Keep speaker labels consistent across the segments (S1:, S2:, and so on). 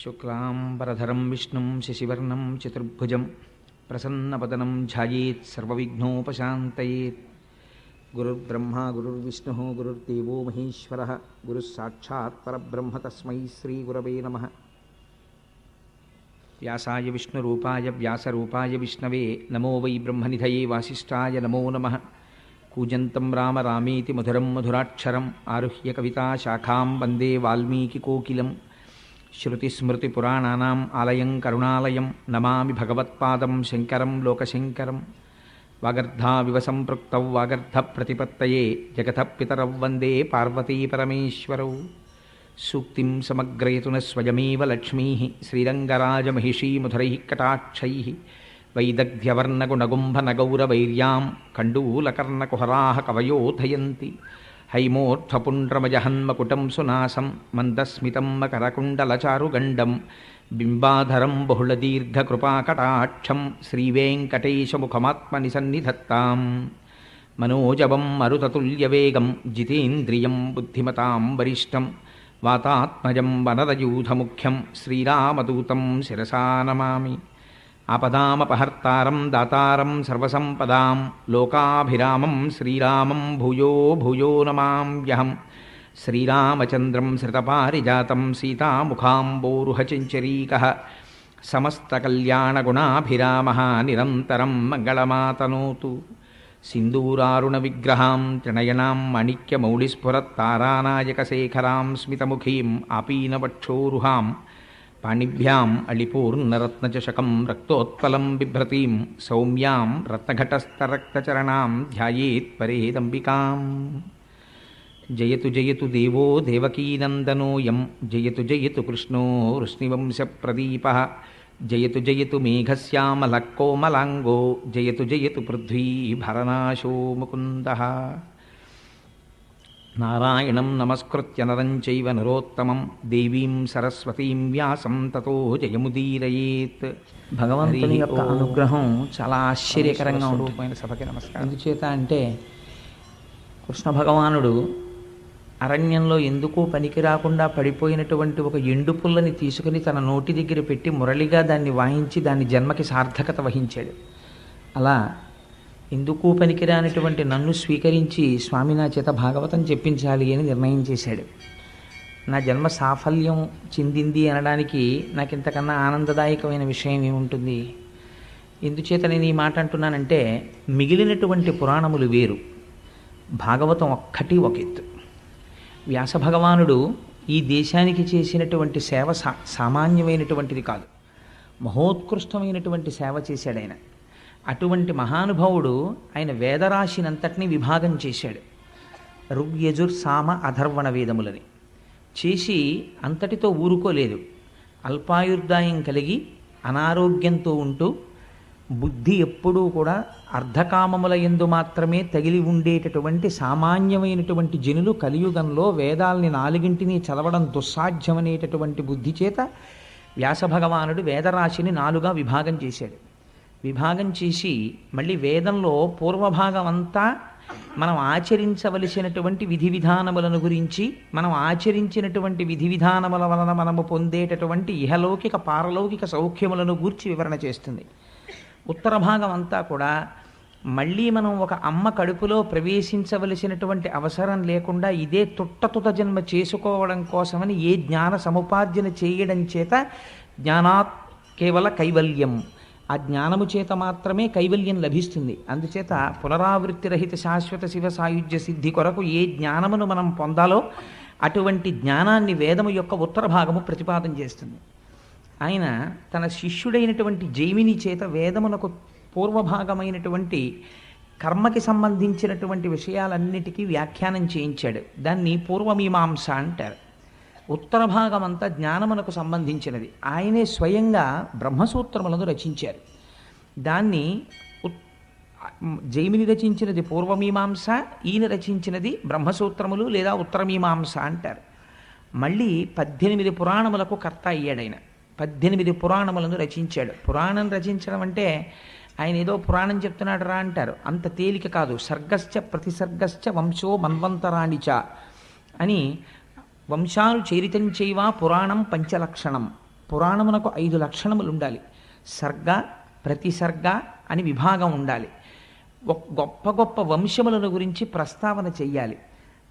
S1: శుక్లాంబరధరం విష్ణుం శశివర్ణం చతుర్భుజం ప్రసన్నవదనం ధ్యాయేత్ సర్వవిఘ్నోపశాంతయేత్. గురుర్బ్రహ్మా గురుర్విష్ణుః గురుర్దేవో మహేశ్వరః గురుస్సాక్షాత్ పరబ్రహ్మ తస్మై శ్రీగురవే నమః. వ్యాసాయ విష్ణురూపాయ వ్యాసరూపాయ విష్ణవే నమో వై బ్రహ్మనిధయే వాసిష్ఠాయ నమో నమః. కూజంతం రామ రామేతి మధురం మధురాక్షరం ఆరుహ్య కవితాశాఖాం వందే వాల్మీకికోకిలం. శృతిస్మృతిపురాణానాం ఆలయం కరుణాలయం నమామి భగవత్పాదం శంకరం లోకశంకరం. వాగర్ధావివ సంపృక్తౌ వాగర్ధప్రతిపత్తయే జగతః పితరౌ వందే పార్వతీపరమేశ్వరౌ. సూక్తిం సమగ్రయతున స్వయమేవ లక్ష్మీః శ్రీరంగరాజమహిషీమధురైః కటాక్షైః. వైదగ్ధ్యవర్ణగుణగుంభనగౌరవైర్యాం కండూలకర్ణకుహరాः కవయోధయంతి. హైమోర్ధ్వపుండ్రమజహన్మకుటం సునాసం మందస్మితం మకరకుండలచారుగండం. బింబాధరం బహుళదీర్ఘకృపాకటాక్షం శ్రీవేంకటేశముఖమాత్మని సన్నిధత్తాం. మనోజవం మరుతతుల్యవేగం జితేంద్రియం బుద్ధిమతాం వరిష్టం. వాతాత్మజం వనరయూధముఖ్యం శ్రీరామదూతం శిరసా నమామి. ఆపదామపహర్తారం దాతారం సర్వసంపదాం లోకాభిరామం శ్రీరామం భూయో భూయో నమామ్యహం. శ్రీరామచంద్రం శ్రితపారిజాతం సీతాముఖాంబోరుహచంచరీకః. సమస్తకల్యాణగుణాభిరామः నిరంతరం మంగళమాతనోతు. సింధూరారుణవిగ్రహాం త్రినయనాం మాణిక్యమౌళిస్ఫురత్తారానాయకశేఖరాం స్మితముఖీం ఆపీనవక్షోరుహాం. పాణిభ్యాం అళిపూర్ణరత్నచషకం రక్తోత్పలం బిభ్రతీం సౌమ్యాం రత్నఘటస్థరక్తచరణాం ధ్యాయేత్ పరేదంబికాం. జయతు జయతు దేవో దేవకీనందనోయం జయతు జయతు కృష్ణో వృష్ణివంశప్రదీపః. జయతు జయతు మేఘశ్యామలకోమలాంగో జయతు జయతు పృథ్వీభరనాశో ముకుందః. నారాయణం నమస్కృత్య నరం చైవ నరోత్తమం దేవీం సరస్వతీం వ్యాసం తతో జయముదీరయేత్.
S2: భగవంతుని యొక్క అనుగ్రహం చాలా ఆశ్చర్యకరంగా ఉంటుంది.
S1: సభకి నమస్కారం.
S2: ఎందుచేత అంటే కృష్ణ భగవానుడు అరణ్యంలో ఎందుకు పనికి రాకుండా పడిపోయినటువంటి ఒక ఎండు పుల్లని తీసుకుని తన నోటి దగ్గర పెట్టి మురళిగా దాన్ని వాయించి దాని జన్మకి సార్థకత వహించాడు. అలా ఎందుకు పనికిరానటువంటి నన్ను స్వీకరించి స్వామి నా చేత భాగవతం చెప్పించాలి అని నిర్ణయం చేశాడు. నా జన్మ సాఫల్యం చెందింది అనడానికి నాకు ఇంతకన్నా ఆనందదాయకమైన విషయం ఏముంటుంది? ఎందుచేత నేను ఈ మాట అంటున్నానంటే, మిగిలినటువంటి పురాణములు వేరు, భాగవతం ఒక్కటి ఒక ఎత్తు. వ్యాస భగవానుడు ఈ దేశానికి చేసినటువంటి సేవ సామాన్యమైనటువంటిది కాదు, మహోత్కృష్టమైనటువంటి సేవ చేశాడు ఆయన. అటువంటి మహానుభావుడు ఆయన వేదరాశినంతటినీ విభాగం చేశాడు. ఋగ్యజుర్ సామ అధర్వణ వేదములని చేసి అంతటితో ఊరుకోలేదు. అల్పాయుర్దాయం కలిగి అనారోగ్యంతో ఉంటూ బుద్ధి ఎప్పుడూ కూడా అర్ధకామముల యందు మాత్రమే తగిలి ఉండేటటువంటి సామాన్యమైనటువంటి జనులు కలియుగంలో వేదాల్ని నాలుగింటిని చదవడం దుస్సాధ్యమనేటటువంటి బుద్ధి చేత వ్యాస భగవానుడు వేదరాశిని 4గా విభాగం చేశాడు. విభాగం చేసి మళ్ళీ వేదంలో పూర్వభాగం అంతా మనం ఆచరించవలసినటువంటి విధి విధానములను గురించి, మనం ఆచరించినటువంటి విధి విధానముల వలన మనము పొందేటటువంటి ఇహలౌకిక పారలౌకిక సౌఖ్యములను గూర్చి వివరణ చేస్తుంది. ఉత్తర భాగం అంతా కూడా మళ్ళీ మనం ఒక అమ్మ కడుపులో ప్రవేశించవలసినటువంటి అవసరం లేకుండా ఇదే తుట్ట జన్మ చేసుకోవడం కోసమని ఏ జ్ఞాన సముపార్జన చేయడం చేత జ్ఞానాత్ కేవల కైవల్యం, ఆ జ్ఞానము చేత మాత్రమే కైవల్యం లభిస్తుంది. అందుచేత పునరావృత్తి రహిత శాశ్వత శివ సాయుధ్య సిద్ధి కొరకు ఏ జ్ఞానమును మనం పొందాలో అటువంటి జ్ఞానాన్ని వేదము యొక్క ఉత్తర భాగము ప్రతిపాదన చేస్తుంది. ఆయన తన శిష్యుడైనటువంటి జైమిని చేత వేదమునకు పూర్వభాగమైనటువంటి కర్మకి సంబంధించినటువంటి విషయాలన్నిటికీ వ్యాఖ్యానం చేయించాడు. దాన్ని పూర్వమీమాంస అంటారు. ఉత్తర భాగం అంతా జ్ఞానమునకు సంబంధించినది. ఆయనే స్వయంగా బ్రహ్మసూత్రములను రచించారు. దాన్ని జైమిని రచించినది పూర్వమీమాంస, ఈయన రచించినది బ్రహ్మసూత్రములు లేదా ఉత్తరమీమాంస అంటారు. మళ్ళీ 18 పురాణములకు కర్త అయ్యాడు ఆయన. 18 పురాణములను రచించాడు. పురాణం రచించడం అంటే ఆయన ఏదో పురాణం చెప్తున్నాడు రా అంటారు, అంత తేలిక కాదు. సర్గశ్చ ప్రతిసర్గశ్చ వంశో మన్వంతరాణిచ అని వంశాలు చరితంచైవ పురాణం పంచలక్షణం. పురాణమునకు 5 లక్షణములు ఉండాలి. సర్గ ప్రతిసర్గ అని విభాగం ఉండాలి. గొప్ప గొప్ప వంశములను గురించి ప్రస్తావన చెయ్యాలి.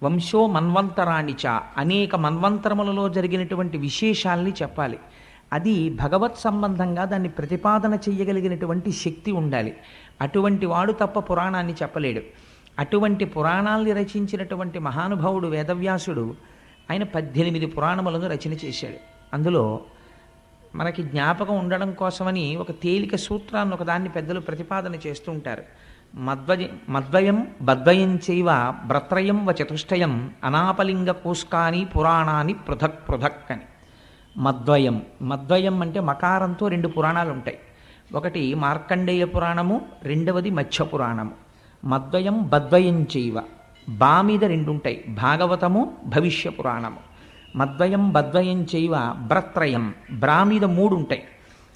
S2: వంశో మన్వంతరాణిచ అనేక మన్వంతరములలో జరిగినటువంటి విశేషాల్ని చెప్పాలి. అది భగవత్ సంబంధంగా దాన్ని ప్రతిపాదన చెయ్యగలిగినటువంటి శక్తి ఉండాలి. అటువంటి వాడు తప్ప పురాణాన్ని చెప్పలేడు. అటువంటి పురాణాల్ని రచించినటువంటి మహానుభావుడు వేదవ్యాసుడు ఆయన 18 పురాణములను రచన చేశాడు. అందులో మనకి జ్ఞాపకం ఉండడం కోసమని ఒక తేలిక సూత్రాన్ని ఒకదాన్ని పెద్దలు ప్రతిపాదన చేస్తూ ఉంటారు. మద్వయం బద్వయం చైవ భ్రత్రయం వ చతుష్టయం అనాపలింగ కోష్కాని పురాణాన్ని పృథక్ పృథక్ అని. మద్వయం అంటే మకారంతో 2 పురాణాలు ఉంటాయి. ఒకటి మార్కండేయ పురాణము, రెండవది మత్స్య పురాణము. మద్వయం బద్వయం చైవ, బా మీద 2 ఉంటాయి, భాగవతము భవిష్య పురాణము. మద్వయం బద్వయం చైవ భ్రత్రయం, బ్రా మీద 3 ఉంటాయి.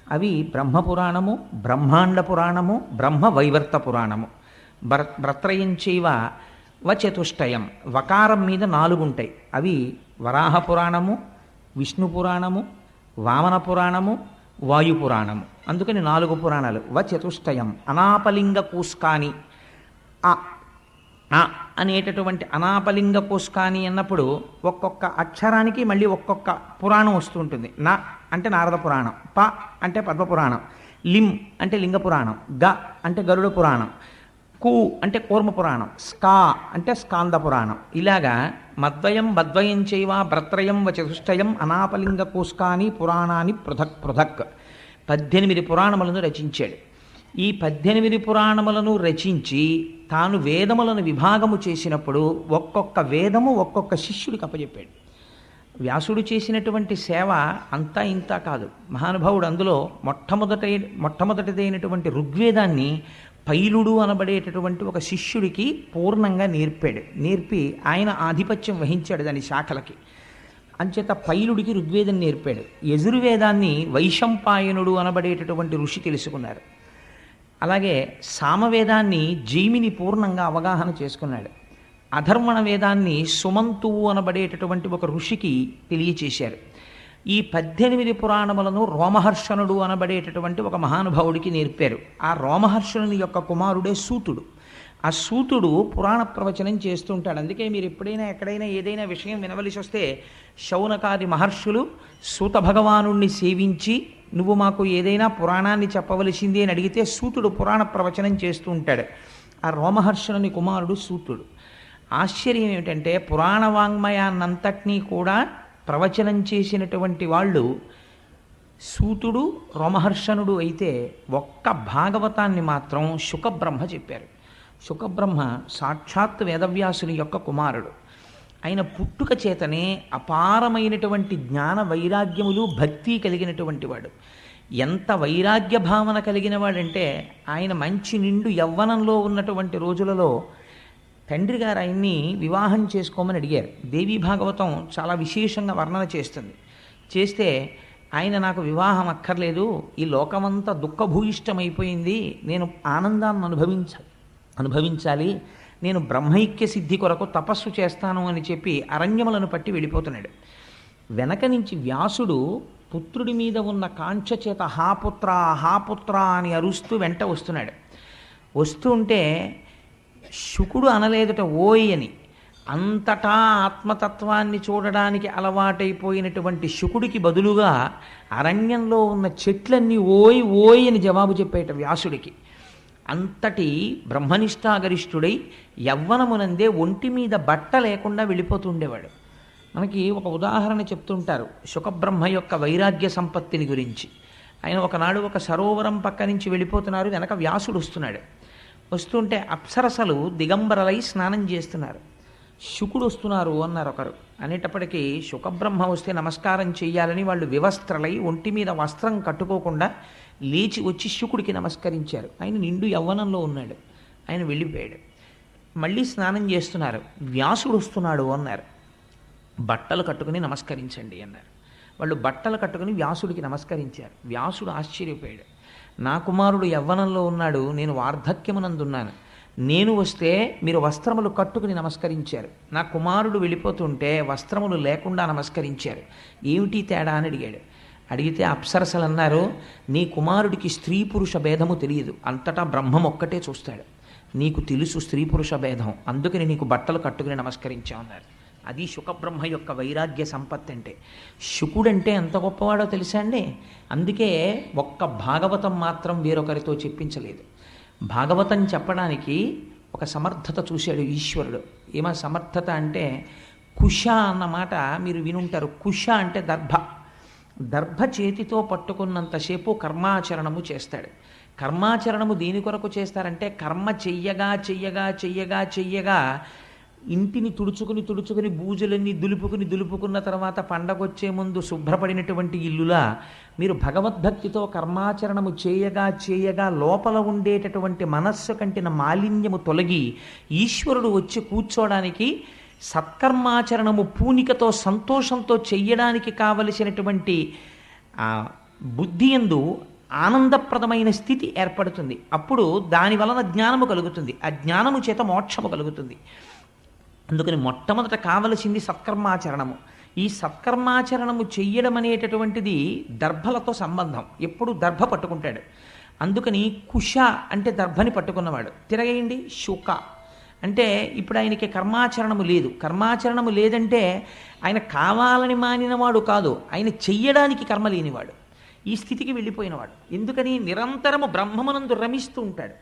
S2: అవి బ్రహ్మపురాణము, బ్రహ్మాండ పురాణము, బ్రహ్మ వైవర్త పురాణము. భ్రత్రయం చైవ వచతుష్టయం, వకారం మీద 4 ఉంటాయి. అవి వరాహ పురాణము, విష్ణు పురాణము, వామన పురాణము, వాయు పురాణము. అందుకని 4 పురాణాలు. వచతుష్టయం అనాపలింగ కూస్కాని, అనేటటువంటి అనాపలింగ కోష్కాని అన్నప్పుడు ఒక్కొక్క అక్షరానికి మళ్ళీ ఒక్కొక్క పురాణం వస్తూ ఉంటుంది. నా అంటే నారద పురాణం, ప అంటే పద్మపురాణం, లిం అంటే లింగ పురాణం, గ అంటే గరుడ పురాణం, కు అంటే కూర్మ పురాణం, స్కా అంటే స్కాంద పురాణం. ఇలాగా మద్వయం బద్వయం చైవ భ్రత్రయం వ చతుష్టయం అనాపలింగ కోష్కాని పురాణాన్ని పృథక్ పృథక్ 18 పురాణములను రచించాడు. ఈ 18 పురాణములను రచించి తాను వేదములను విభాగము చేసినప్పుడు ఒక్కొక్క వేదము ఒక్కొక్క శిష్యుడికి అప్పచెప్పాడు. వ్యాసుడు చేసినటువంటి సేవ అంతా ఇంత కాదు. మహానుభావుడు అందులో మొట్టమొదటిదైనటువంటి ఋగ్వేదాన్ని పైలుడు అనబడేటటువంటి ఒక శిష్యుడికి పూర్ణంగా నేర్పి ఆయన ఆధిపత్యం వహించాడు దాని శాఖలకి. అంచేత పైలుడికి ఋగ్వేదం నేర్పాడు. యజుర్వేదాన్ని వైశంపాయనుడు అనబడేటటువంటి ఋషి తెలుసుకున్నారు. అలాగే సామవేదాన్ని జైమిని పూర్ణంగా అవగాహన చేసుకున్నాడు. అధర్వణ వేదాన్ని సుమంతువు అనబడేటటువంటి ఒక ఋషికి తెలియచేశారు. ఈ 18 పురాణములను రోమహర్షణుడు అనబడేటటువంటి ఒక మహానుభావుడికి నేర్పారు. ఆ రోమహర్షణుని యొక్క కుమారుడే సూతుడు. ఆ సూతుడు పురాణ ప్రవచనం చేస్తూ ఉంటాడు. అందుకే మీరు ఎప్పుడైనా ఎక్కడైనా ఏదైనా విషయం వినవలసి వస్తే శౌనకాది మహర్షులు సూత భగవానుణ్ణి సేవించి నువ్వు మాకు ఏదైనా పురాణాన్ని చెప్పవలసింది అని అడిగితే సూతుడు పురాణ ప్రవచనం చేస్తూ ఉంటాడు. ఆ రోమహర్షణుని కుమారుడు సూతుడు. ఆశ్చర్యం ఏమిటంటే పురాణ వాంగ్మయాన్నంతటినీ కూడా ప్రవచనం చేసినటువంటి వాళ్ళు సూతుడు రోమహర్షణుడు అయితే ఒక్క భాగవతాన్ని మాత్రం శుకబ్రహ్మ చెప్పారు. శుకబ్రహ్మ సాక్షాత్ వేదవ్యాసుని యొక్క కుమారుడు. ఆయన పుట్టుక చేతనే అపారమైనటువంటి జ్ఞాన వైరాగ్యములు భక్తి కలిగినటువంటి వాడు. ఎంత వైరాగ్య భావన కలిగిన వాడంటే ఆయన మంచి నిండు యవ్వనంలో ఉన్నటువంటి రోజులలో తండ్రి గారు ఆయన్ని వివాహం చేసుకోమని అడిగారు. దేవీ భాగవతం చాలా విశేషంగా వర్ణన చేస్తే ఆయన నాకు వివాహం అక్కర్లేదు, ఈ లోకమంతా దుఃఖభూయిష్టమైపోయింది, నేను ఆనందాన్ని అనుభవించాలి, నేను బ్రహ్మైక్య సిద్ధి కొరకు తపస్సు చేస్తాను అని చెప్పి అరణ్యములను పట్టి వెళ్ళిపోతున్నాడు. వెనక నుంచి వ్యాసుడు పుత్రుడి మీద ఉన్న కాంక్ష చేత హాపుత్ర హాపుత్ర అని అరుస్తూ వెంట వస్తున్నాడు. వస్తుంటే శుకుడు అనలేదుట ఓయ్ అని. అంతటా ఆత్మతత్వాన్ని చూడడానికి అలవాటైపోయినటువంటి శుకుడికి బదులుగా అరణ్యంలో ఉన్న చెట్లన్నీ ఓయ్ ఓయ్ అని జవాబు చెప్పేట వ్యాసుడికి. అంతటి బ్రహ్మనిష్టాగరిష్ఠుడై యవ్వనమునందే ఒంటి మీద బట్ట లేకుండా వెళ్ళిపోతుండేవాడు. మనకి ఒక ఉదాహరణ చెప్తుంటారు శుకబ్రహ్మ యొక్క వైరాగ్య సంపత్తిని గురించి. ఆయన ఒకనాడు ఒక సరోవరం పక్క నుంచి వెళ్ళిపోతున్నారు, వెనక వ్యాసుడు వస్తున్నాడు. వస్తుంటే అప్సరసలు దిగంబరలై స్నానం చేస్తున్నారు. శుకుడు వస్తున్నారు అన్నారు ఒకరు. అనేటప్పటికీ శుకబ్రహ్మ వస్తే నమస్కారం చెయ్యాలని వాళ్ళు వివస్త్రలై ఒంటి మీద వస్త్రం కట్టుకోకుండా లేచి వచ్చి శుకుడికి నమస్కరించారు. ఆయన నిండు యవ్వనంలో ఉన్నాడు. ఆయన వెళ్ళిపోయాడు. మళ్ళీ స్నానం చేస్తున్నారు. వ్యాసుడు వస్తున్నాడు అన్నారు. బట్టలు కట్టుకుని నమస్కరించండి అన్నారు. వాళ్ళు బట్టలు కట్టుకుని వ్యాసుడికి నమస్కరించారు. వ్యాసుడు ఆశ్చర్యపోయాడు. నా కుమారుడు యవ్వనంలో ఉన్నాడు, నేను వార్ధక్యమునందున్నాను. నేను వస్తే మీరు వస్త్రములు కట్టుకుని నమస్కరించారు, నా కుమారుడు వెళ్ళిపోతుంటే వస్త్రములు లేకుండా నమస్కరించారు. ఏమిటి తేడా అని అడిగాడు. అడిగితే అప్సరసలు అన్నారు, నీ కుమారుడికి స్త్రీ పురుష భేదము తెలియదు, అంతటా బ్రహ్మం ఒక్కటే చూస్తాడు. నీకు తెలుసు స్త్రీ పురుష భేదం, అందుకని నీకు బట్టలు కట్టుకుని నమస్కరించామన్నారు. అది శుకబ్రహ్మ యొక్క వైరాగ్య సంపత్తి అంటే. శుకుడంటే ఎంత గొప్పవాడో తెలుసా అండి. అందుకే ఒక్క భాగవతం మాత్రం వేరొకరితో చెప్పించలేదు. భాగవతం చెప్పడానికి ఒక సమర్థత చూశాడు ఈశ్వరుడు. ఏమా సమర్థత అంటే, కుశ అన్నమాట మీరు వినుంటారు. కుశ అంటే దర్భ. దర్భ చేతితో పట్టుకున్నంతసేపు కర్మాచరణము చేస్తాడు. కర్మాచరణము దేని కొరకు చేస్తారంటే, కర్మ చెయ్యగా చెయ్యగా చెయ్యగా చెయ్యగా ఇంటిని తుడుచుకుని బూజులన్నీ దులుపుకున్న తర్వాత పండగొచ్చే ముందు శుభ్రపడినటువంటి ఇల్లులా మీరు భగవద్భక్తితో కర్మాచరణము చేయగా లోపల ఉండేటటువంటి మనస్సు కంటిన మాలిన్యము తొలగి ఈశ్వరుడు వచ్చి కూర్చోడానికి, సత్కర్మాచరణము పూనికతో సంతోషంతో చెయ్యడానికి కావలసినటువంటి బుద్ధి యందు ఆనందప్రదమైన స్థితి ఏర్పడుతుంది. అప్పుడు దాని వలన జ్ఞానము కలుగుతుంది. ఆ జ్ఞానము చేత మోక్షము కలుగుతుంది. అందుకని మొట్టమొదట కావలసింది సత్కర్మాచరణము. ఈ సత్కర్మాచరణము చెయ్యడం అనేటటువంటిది దర్భలతో సంబంధం. ఎప్పుడు దర్భ పట్టుకుంటాడు. అందుకని కుశ అంటే దర్భని పట్టుకున్నవాడు. తిరగేయండి శుక అంటే ఇప్పుడు ఆయనకి కర్మాచరణము లేదు. కర్మాచరణము లేదంటే ఆయన కావాలని మానినవాడు కాదు, ఆయన చెయ్యడానికి కర్మ లేనివాడు. ఈ స్థితికి వెళ్ళిపోయినవాడు. ఎందుకని నిరంతరము బ్రహ్మమునందు రమిస్తూ ఉంటాడు.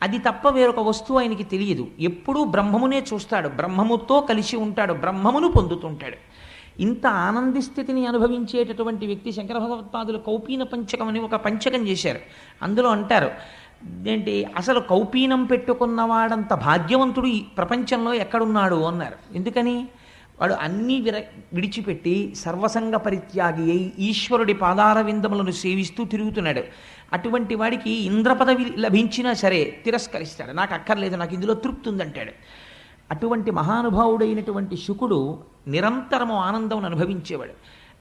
S2: అది తప్ప వేరొక వస్తువు ఆయనకి తెలియదు. ఎప్పుడూ బ్రహ్మమునే చూస్తాడు, బ్రహ్మముతో కలిసి ఉంటాడు, బ్రహ్మమును పొందుతుంటాడు. ఇంత ఆనంది స్థితిని అనుభవించేటటువంటి వ్యక్తి శంకర భగవత్పాదులు కౌపీన పంచకం అని ఒక పంచకం చేశారు. అందులో అంటారు ఏంటి, అసలు కౌపీనం పెట్టుకున్నవాడంత భాగ్యవంతుడు ఈ ప్రపంచంలో ఎక్కడున్నాడు అన్నారు. ఎందుకని? వాడు అన్నీ విడిచిపెట్టి సర్వసంగ పరిత్యాగి అయి ఈశ్వరుడి పాదార విందములను సేవిస్తూ తిరుగుతున్నాడు. అటువంటి వాడికి ఇంద్ర పదవి లభించినా సరే తిరస్కరిస్తాడు. నాకు అక్కర్లేదు, నాకు ఇందులో తృప్తి ఉందంటాడు. అటువంటి మహానుభావుడైనటువంటి శుకుడు నిరంతరము ఆనందం అనుభవించేవాడు.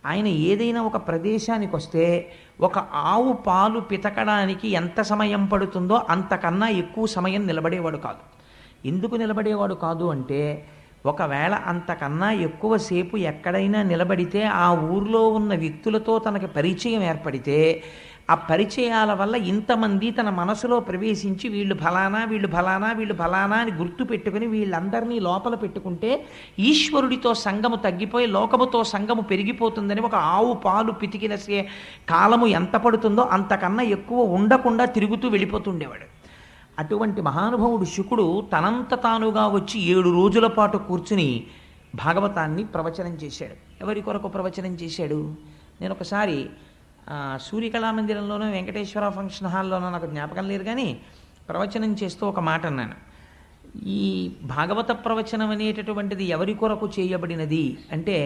S2: ఆయన ఏదైనా ఒక ప్రదేశానికి వస్తే ఒక ఆవు పాలు పితకడానికి ఎంత సమయం పడుతుందో అంతకన్నా ఎక్కువ సమయం నిలబడేవాడు కాదు. ఎందుకు నిలబడేవాడు కాదు అంటే, ఒకవేళ అంతకన్నా ఎక్కువసేపు ఎక్కడైనా నిలబడితే ఆ ఊర్లో ఉన్న వ్యక్తులతో తనకి పరిచయం ఏర్పడితే ఆ పరిచయాల వల్ల ఇంతమంది తన మనసులో ప్రవేశించి వీళ్ళు ఫలానా వీళ్ళు ఫలానా వీళ్ళు ఫలానా అని గుర్తు పెట్టుకుని వీళ్ళందరినీ లోపల పెట్టుకుంటే ఈశ్వరుడితో సంగము తగ్గిపోయి లోకముతో సంగము పెరిగిపోతుందని ఒక ఆవు పాలు పితికిన కాలము ఎంత పడుతుందో అంతకన్నా ఎక్కువ ఉండకుండా తిరుగుతూ వెళ్ళిపోతుండేవాడు. అటువంటి మహానుభావుడు శుకుడు తనంత తానుగా వచ్చి 7 రోజుల పాటు కూర్చుని భాగవతాన్ని ప్రవచనం చేశాడు. ఎవరి కొరకు ప్రవచనం చేశాడు? నేను ఒకసారి సూర్యకళామందిరంలోనూ వెంకటేశ్వర ఫంక్షన్ హాల్లోనూ నాకు జ్ఞాపకం లేదు, కానీ ప్రవచనం చేస్తూ ఒక మాట అన్నాను. ఈ భాగవత ప్రవచనం అనేటటువంటిది ఎవరి కొరకు చేయబడినది అంటే,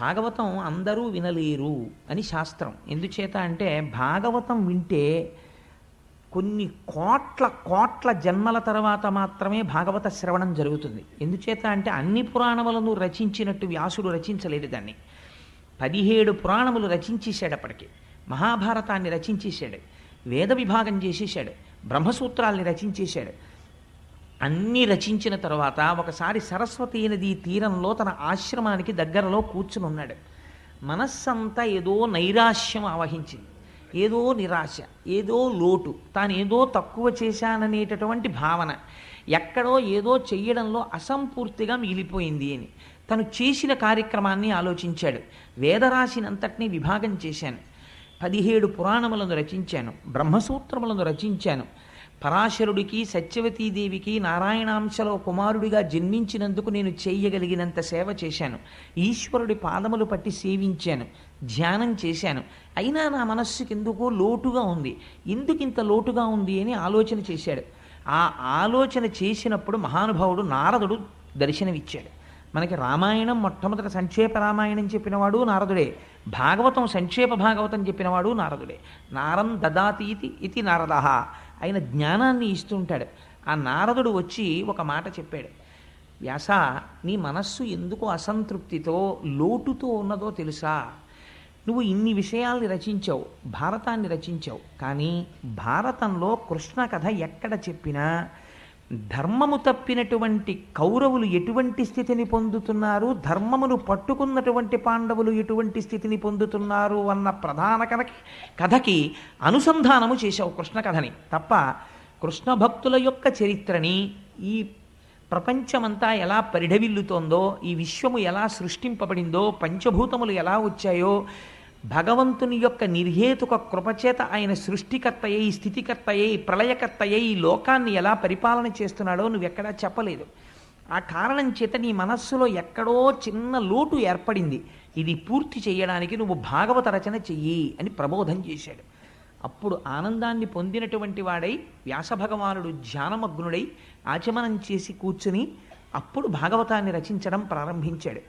S2: భాగవతం అందరూ వినలేరు అని శాస్త్రం. ఎందుచేత అంటే భాగవతం వింటే కొన్ని కోట్ల జన్మల తర్వాత మాత్రమే భాగవత శ్రవణం జరుగుతుంది. ఎందుచేత అంటే అన్ని పురాణములను రచించినట్టు వ్యాసుడు రచించలేడు దాన్ని. 17 పురాణములు రచించేశాడు. అప్పటికి మహాభారతాన్ని రచించేశాడు, వేద విభాగం చేసేశాడు, బ్రహ్మసూత్రాల్ని రచించేశాడు. అన్నీ రచించిన తర్వాత ఒకసారి సరస్వతీ నదీ తీరంలో తన ఆశ్రమానికి దగ్గరలో కూర్చుని ఉన్నాడు. మనస్సంతా ఏదో నైరాశ్యం ఆవహించింది, ఏదో నిరాశ, ఏదో లోటు, తాను ఏదో తక్కువ చేశాననేటటువంటి భావన, ఎక్కడో ఏదో చెయ్యడంలో అసంపూర్తిగా మిగిలిపోయింది అని తను చేసిన కార్యక్రమాన్ని ఆలోచించాడు. వేదరాశినంతటినీ విభాగం చేశాను, 17 పురాణములను రచించాను, బ్రహ్మసూత్రములను రచించాను, పరాశరుడికి సత్యవతీదేవికి నారాయణాంశలో కుమారుడిగా జన్మించినందుకు నేను చేయగలిగినంత సేవ చేశాను, ఈశ్వరుడి పాదములు పట్టి సేవించాను, ధ్యానం చేశాను. అయినా నా మనస్సుకి ఎందుకో లోటుగా ఉంది. ఎందుకు ఇంత లోటుగా ఉంది అని ఆలోచన చేశాడు. ఆ ఆలోచన చేసినప్పుడు మహానుభావుడు నారదుడు దర్శనమిచ్చాడు. మనకి రామాయణం మొట్టమొదటి సంక్షేప రామాయణం చెప్పినవాడు నారదుడే, భాగవతం సంక్షేప భాగవతం చెప్పినవాడు నారదుడే. నారం దదాతీతి ఇది నారదః, ఆయన జ్ఞానాన్ని ఇస్తుంటాడు. ఆ నారదుడు వచ్చి ఒక మాట చెప్పాడు, వ్యాస నీ మనస్సు ఎందుకు అసంతృప్తితో లోటుతో ఉన్నదో తెలుసా? నువ్వు ఇన్ని విషయాల్ని రచించావు, భారతాన్ని రచించావు, కానీ భారతంలో కృష్ణ కథ ఎక్కడ చెప్పినా ధర్మము తప్పినటువంటి కౌరవులు ఎటువంటి స్థితిని పొందుతున్నారు, ధర్మమును పట్టుకున్నటువంటి పాండవులు ఎటువంటి స్థితిని పొందుతున్నారు అన్న ప్రధాన కథకి అనుసంధానము చేశావు కృష్ణ కథని తప్ప కృష్ణ భక్తుల యొక్క చరిత్రని, ఈ ప్రపంచమంతా ఎలా పరిఢవిల్లుతోందో, ఈ విశ్వము ఎలా సృష్టింపబడిందో, పంచభూతములు ఎలా వచ్చాయో, భగవంతుని యొక్క నిర్హేతుక కృపచేత ఆయన సృష్టికర్తయ్యే, స్థితికర్తయ్యే, ప్రళయకర్తయ్యే ఈ లోకాన్ని ఎలా పరిపాలన చేస్తున్నాడో నువ్వెక్కడా చెప్పలేదు. ఆ కారణం చేత నీ మనస్సులో ఎక్కడో చిన్న లోటు ఏర్పడింది. ఇది పూర్తి చేయడానికి నువ్వు భాగవత రచన చెయ్యి అని ప్రబోధం చేశాడు. అప్పుడు ఆనందాన్ని పొందినటువంటి వాడై వ్యాసభగవానుడు ధ్యానమగ్నుడై ఆచమనం చేసి కూర్చుని అప్పుడు భాగవతాన్ని రచించడం ప్రారంభించాడు.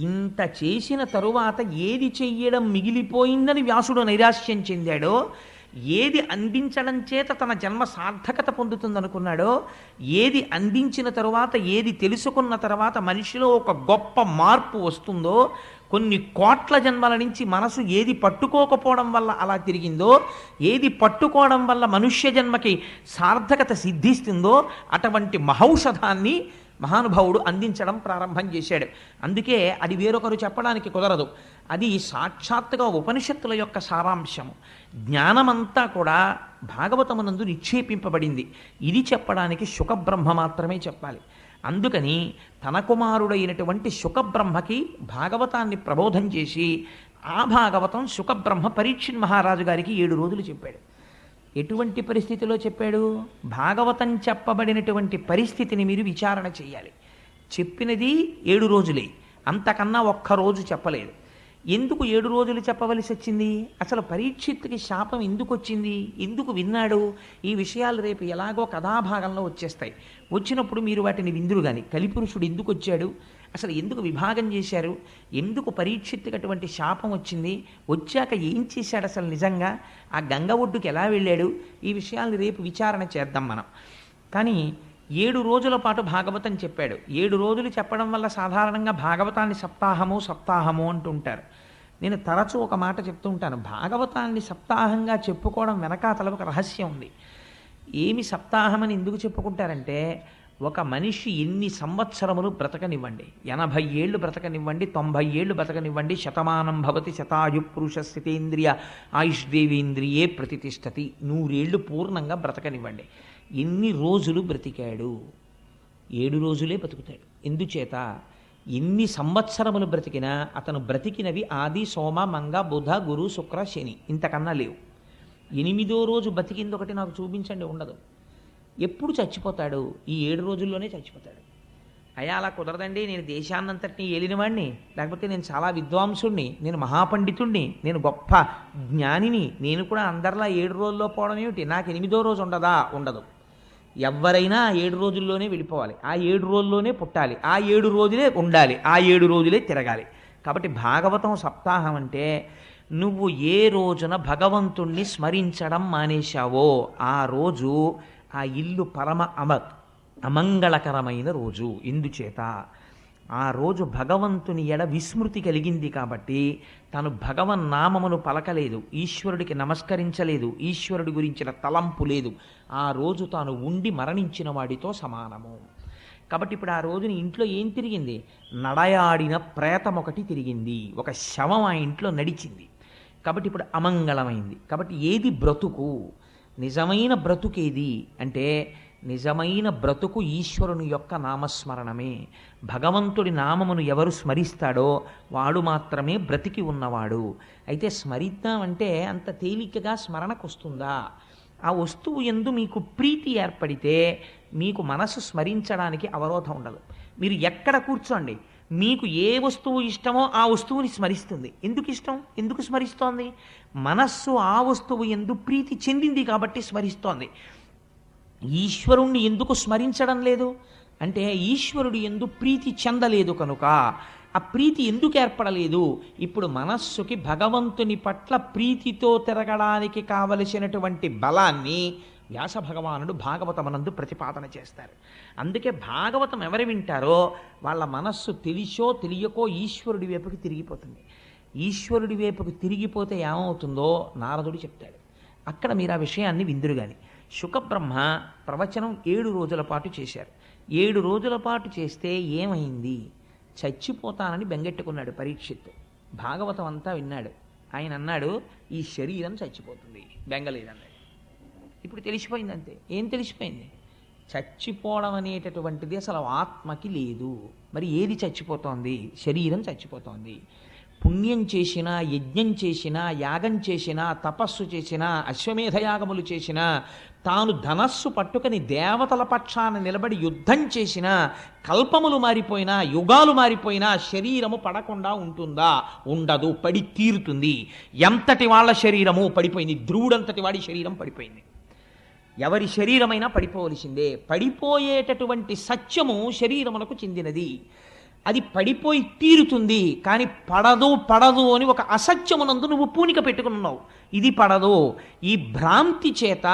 S2: ఇంత చేసిన తరువాత ఏది చెయ్యడం మిగిలిపోయిందని వ్యాసుడు నైరాశ్యం చెందాడో, ఏది అందించడం చేత తన జన్మ సార్థకత పొందుతుందనుకున్నాడో, ఏది అందించిన తరువాత, ఏది తెలుసుకున్న తర్వాత మనిషిలో ఒక గొప్ప మార్పు వస్తుందో, కొన్ని కోట్ల జన్మల నుంచి మనసు ఏది పట్టుకోకపోవడం వల్ల అలా తిరిగిందో, ఏది పట్టుకోవడం వల్ల మనుష్య జన్మకి సార్థకత సిద్ధిస్తుందో అటువంటి మహౌషధాన్ని మహానుభావుడు అందించడం ప్రారంభం చేశాడు. అందుకే అది వేరొకరు చెప్పడానికి కుదరదు. అది సాక్షాత్తుగా ఉపనిషత్తుల యొక్క సారాంశము. జ్ఞానమంతా కూడా భాగవతమునందు నిక్షేపింపబడింది. ఇది చెప్పడానికి శుకబ్రహ్మ మాత్రమే చెప్పాలి. అందుకని తన కుమారుడైనటువంటి శుకబ్రహ్మకి భాగవతాన్ని ప్రబోధం చేసి ఆ భాగవతం శుకబ్రహ్మ పరీక్షిత్ మహారాజు గారికి 7 రోజులు చెప్పాడు. ఎటువంటి పరిస్థితిలో చెప్పాడు? భాగవతం చెప్పబడినటువంటి పరిస్థితిని మీరు విచారణ చేయాలి. చెప్పినది 7 రోజులే, అంతకన్నా ఒక్కరోజు చెప్పలేదు. ఎందుకు 7 రోజులు చెప్పవలసి వచ్చింది? అసలు పరీక్షిత్తుకి శాపం ఎందుకు వచ్చింది? ఎందుకు విన్నాడు? ఈ విషయాలు రేపు ఎలాగో కథాభాగంలో వచ్చేస్తాయి. వచ్చినప్పుడు మీరు వాటిని విందురు. కానీ కలిపురుషుడు ఎందుకు వచ్చాడు, అసలు ఎందుకు విభాగం చేశారు, ఎందుకు పరీక్షిత్తుకి అటువంటి శాపం వచ్చింది, వచ్చాక ఏం చేశాడు, అసలు నిజంగా ఆ గంగ ఒడ్డుకి ఎలా వెళ్ళాడు, ఈ విషయాల్ని రేపు విచారణ చేద్దాం మనం. కానీ 7 రోజుల పాటు భాగవతం చెప్పాడు. 7 రోజులు చెప్పడం వల్ల సాధారణంగా భాగవతాన్ని సప్తాహము అంటుంటారు. నేను తరచూ ఒక మాట చెప్తూ ఉంటాను, భాగవతాన్ని సప్తాహంగా చెప్పుకోవడం వెనకాతల ఒక రహస్యం ఉంది. ఏమి సప్తాహమని ఎందుకు చెప్పుకుంటారంటే, ఒక మనిషి ఎన్ని సంవత్సరములు బ్రతకనివ్వండి, 80 ఏళ్ళు బ్రతకనివ్వండి, 90 ఏళ్ళు బ్రతకనివ్వండి, శతమానం భవతి శతాయు పురుష స్థితేంద్రియ ఆయుష్దేవేంద్రియే ప్రతిష్టతి, 100 ఏళ్ళు పూర్ణంగా బ్రతకనివ్వండి. ఎన్ని రోజులు బ్రతికాడు? 7 రోజులే బతుకుతాడు. ఎందుచేత? ఎన్ని సంవత్సరములు బ్రతికినా అతను బ్రతికినవి ఆది సోమ మంగ బుధ గురు శుక్ర శని, ఇంతకన్నా లేవు. 8వ రోజు బతికింది ఒకటి నాకు చూపించండి, ఉండదు. ఎప్పుడు చచ్చిపోతాడు? ఈ 7 రోజుల్లోనే చచ్చిపోతాడు. అయ్యా అలా కుదరదండి, నేను దేశాన్నంతటినీ ఏలినవాడిని, లేకపోతే నేను చాలా విద్వాంసుణ్ణి, నేను మహాపండితుణ్ణి, నేను గొప్ప జ్ఞానిని, నేను కూడా అందరిలా 7 రోజుల్లో పోవడం ఏమిటి, నాకు 8వ రోజు ఉండదా? ఉండదు. ఎవరైనా 7 రోజుల్లోనే వెళ్ళిపోవాలి, ఆ 7 రోజుల్లోనే పుట్టాలి, ఆ 7 రోజులే ఉండాలి, ఆ 7 రోజులే తిరగాలి. కాబట్టి భాగవతం సప్తాహం అంటే నువ్వు ఏ రోజున భగవంతుణ్ణి స్మరించడం మానేశావో ఆ రోజు ఆ ఇల్లు పరమ అమంగళకరమైన రోజు. ఎందుచేత? ఆ రోజు భగవంతుని ఎడ విస్మృతి కలిగింది కాబట్టి తను భగవన్నామమును పలకలేదు, ఈశ్వరుడికి నమస్కరించలేదు, ఈశ్వరుడి గురించిన తలంపు లేదు. ఆ రోజు తాను ఉండి మరణించిన వాడితో సమానము. కాబట్టి ఇప్పుడు ఆ రోజుని ఇంట్లో ఏం తిరిగింది? నడయాడిన ప్రేతం ఒకటి తిరిగింది, ఒక శవం ఆ ఇంట్లో నడిచింది. కాబట్టి ఇప్పుడు అమంగళమైంది. కాబట్టి ఏది బ్రతుకు? నిజమైన బ్రతుకేది అంటే, నిజమైన బ్రతుకు ఈశ్వరుని యొక్క నామస్మరణమే. భగవంతుడి నామమును ఎవరు స్మరిస్తాడో వాడు మాత్రమే బ్రతికి ఉన్నవాడు. అయితే స్మరిద్దామంటే అంత తేలికగా స్మరణకు వస్తుందా? ఆ వస్తువు యందు మీకు ప్రీతి ఏర్పడితే మీకు మనసు స్మరించడానికి అవరోధం ఉండదు. మీరు ఎక్కడ కూర్చోండి, మీకు ఏ వస్తువు ఇష్టమో ఆ వస్తువుని స్మరిస్తుంది. ఎందుకు ఇష్టం? ఎందుకు స్మరిస్తోంది? మనస్సు ఆ వస్తువు యందు ప్రీతి చెందింది కాబట్టి స్మరిస్తోంది. ఈశ్వరుణ్ణి ఎందుకు స్మరించడం లేదు అంటే, ఈశ్వరుడు యందు ప్రీతి చెందలేదు కనుక. ఆ ప్రీతి ఎందుకు ఏర్పడలేదు? ఇప్పుడు మనస్సుకి భగవంతుని పట్ల ప్రీతితో తిరగడానికి కావలసినటువంటి బలాన్ని వ్యాస భగవానుడు భాగవతమనందు ప్రతిపాదన చేస్తారు. అందుకే భాగవతం ఎవరు వింటారో వాళ్ళ మనస్సు తెలిసో తెలియకో ఈశ్వరుడి వైపుకి తిరిగిపోతుంది. ఈశ్వరుడి వైపుకు తిరిగిపోతే ఏమవుతుందో నారదుడు చెప్తాడు. అక్కడ మీరు ఆ విషయాన్ని విందురు గాని. శుకబ్రహ్మ ప్రవచనం 7 రోజుల పాటు చేశారు. 7 రోజుల పాటు చేస్తే ఏమైంది? చచ్చిపోతానని బెంగెట్టుకున్నాడు పరీక్షిత్. భాగవతం అంతా విన్నాడు. ఆయన అన్నాడు, ఈ శరీరం చచ్చిపోతుంది, బెంగలేదన్నాడు. ఇప్పుడు తెలిసిపోయింది అంతే. ఏం తెలిసిపోయింది? చచ్చిపోవడం అనేటటువంటిది అసలు ఆత్మకి లేదు. మరి ఏది చచ్చిపోతోంది? శరీరం చచ్చిపోతోంది. పుణ్యం చేసినా, యజ్ఞం చేసినా, యాగం చేసినా, తపస్సు చేసినా, అశ్వమేధయాగములు చేసినా, తాను ధనస్సు పట్టుకుని దేవతల పక్షాన నిలబడి యుద్ధం చేసినా, కల్పములు మారిపోయినా, యుగాలు మారిపోయినా శరీరము పడకుండా ఉంటుందా? ఉండదు, పడి తీరుతుంది. ఎంతటి వాళ్ళ శరీరము పడిపోయింది. ధ్రువుడంతటి వాడి శరీరం పడిపోయింది. ఎవరి శరీరమైనా పడిపోవలసిందే. పడిపోయేటటువంటి సత్యము శరీరమునకు చెందినది. అది పడిపోయి తీరుతుంది. కానీ పడదు పడదు అని ఒక అసత్యమునందు నువ్వు పూనిక పెట్టుకున్నావు. ఇది పడదు. ఈ భ్రాంతి చేత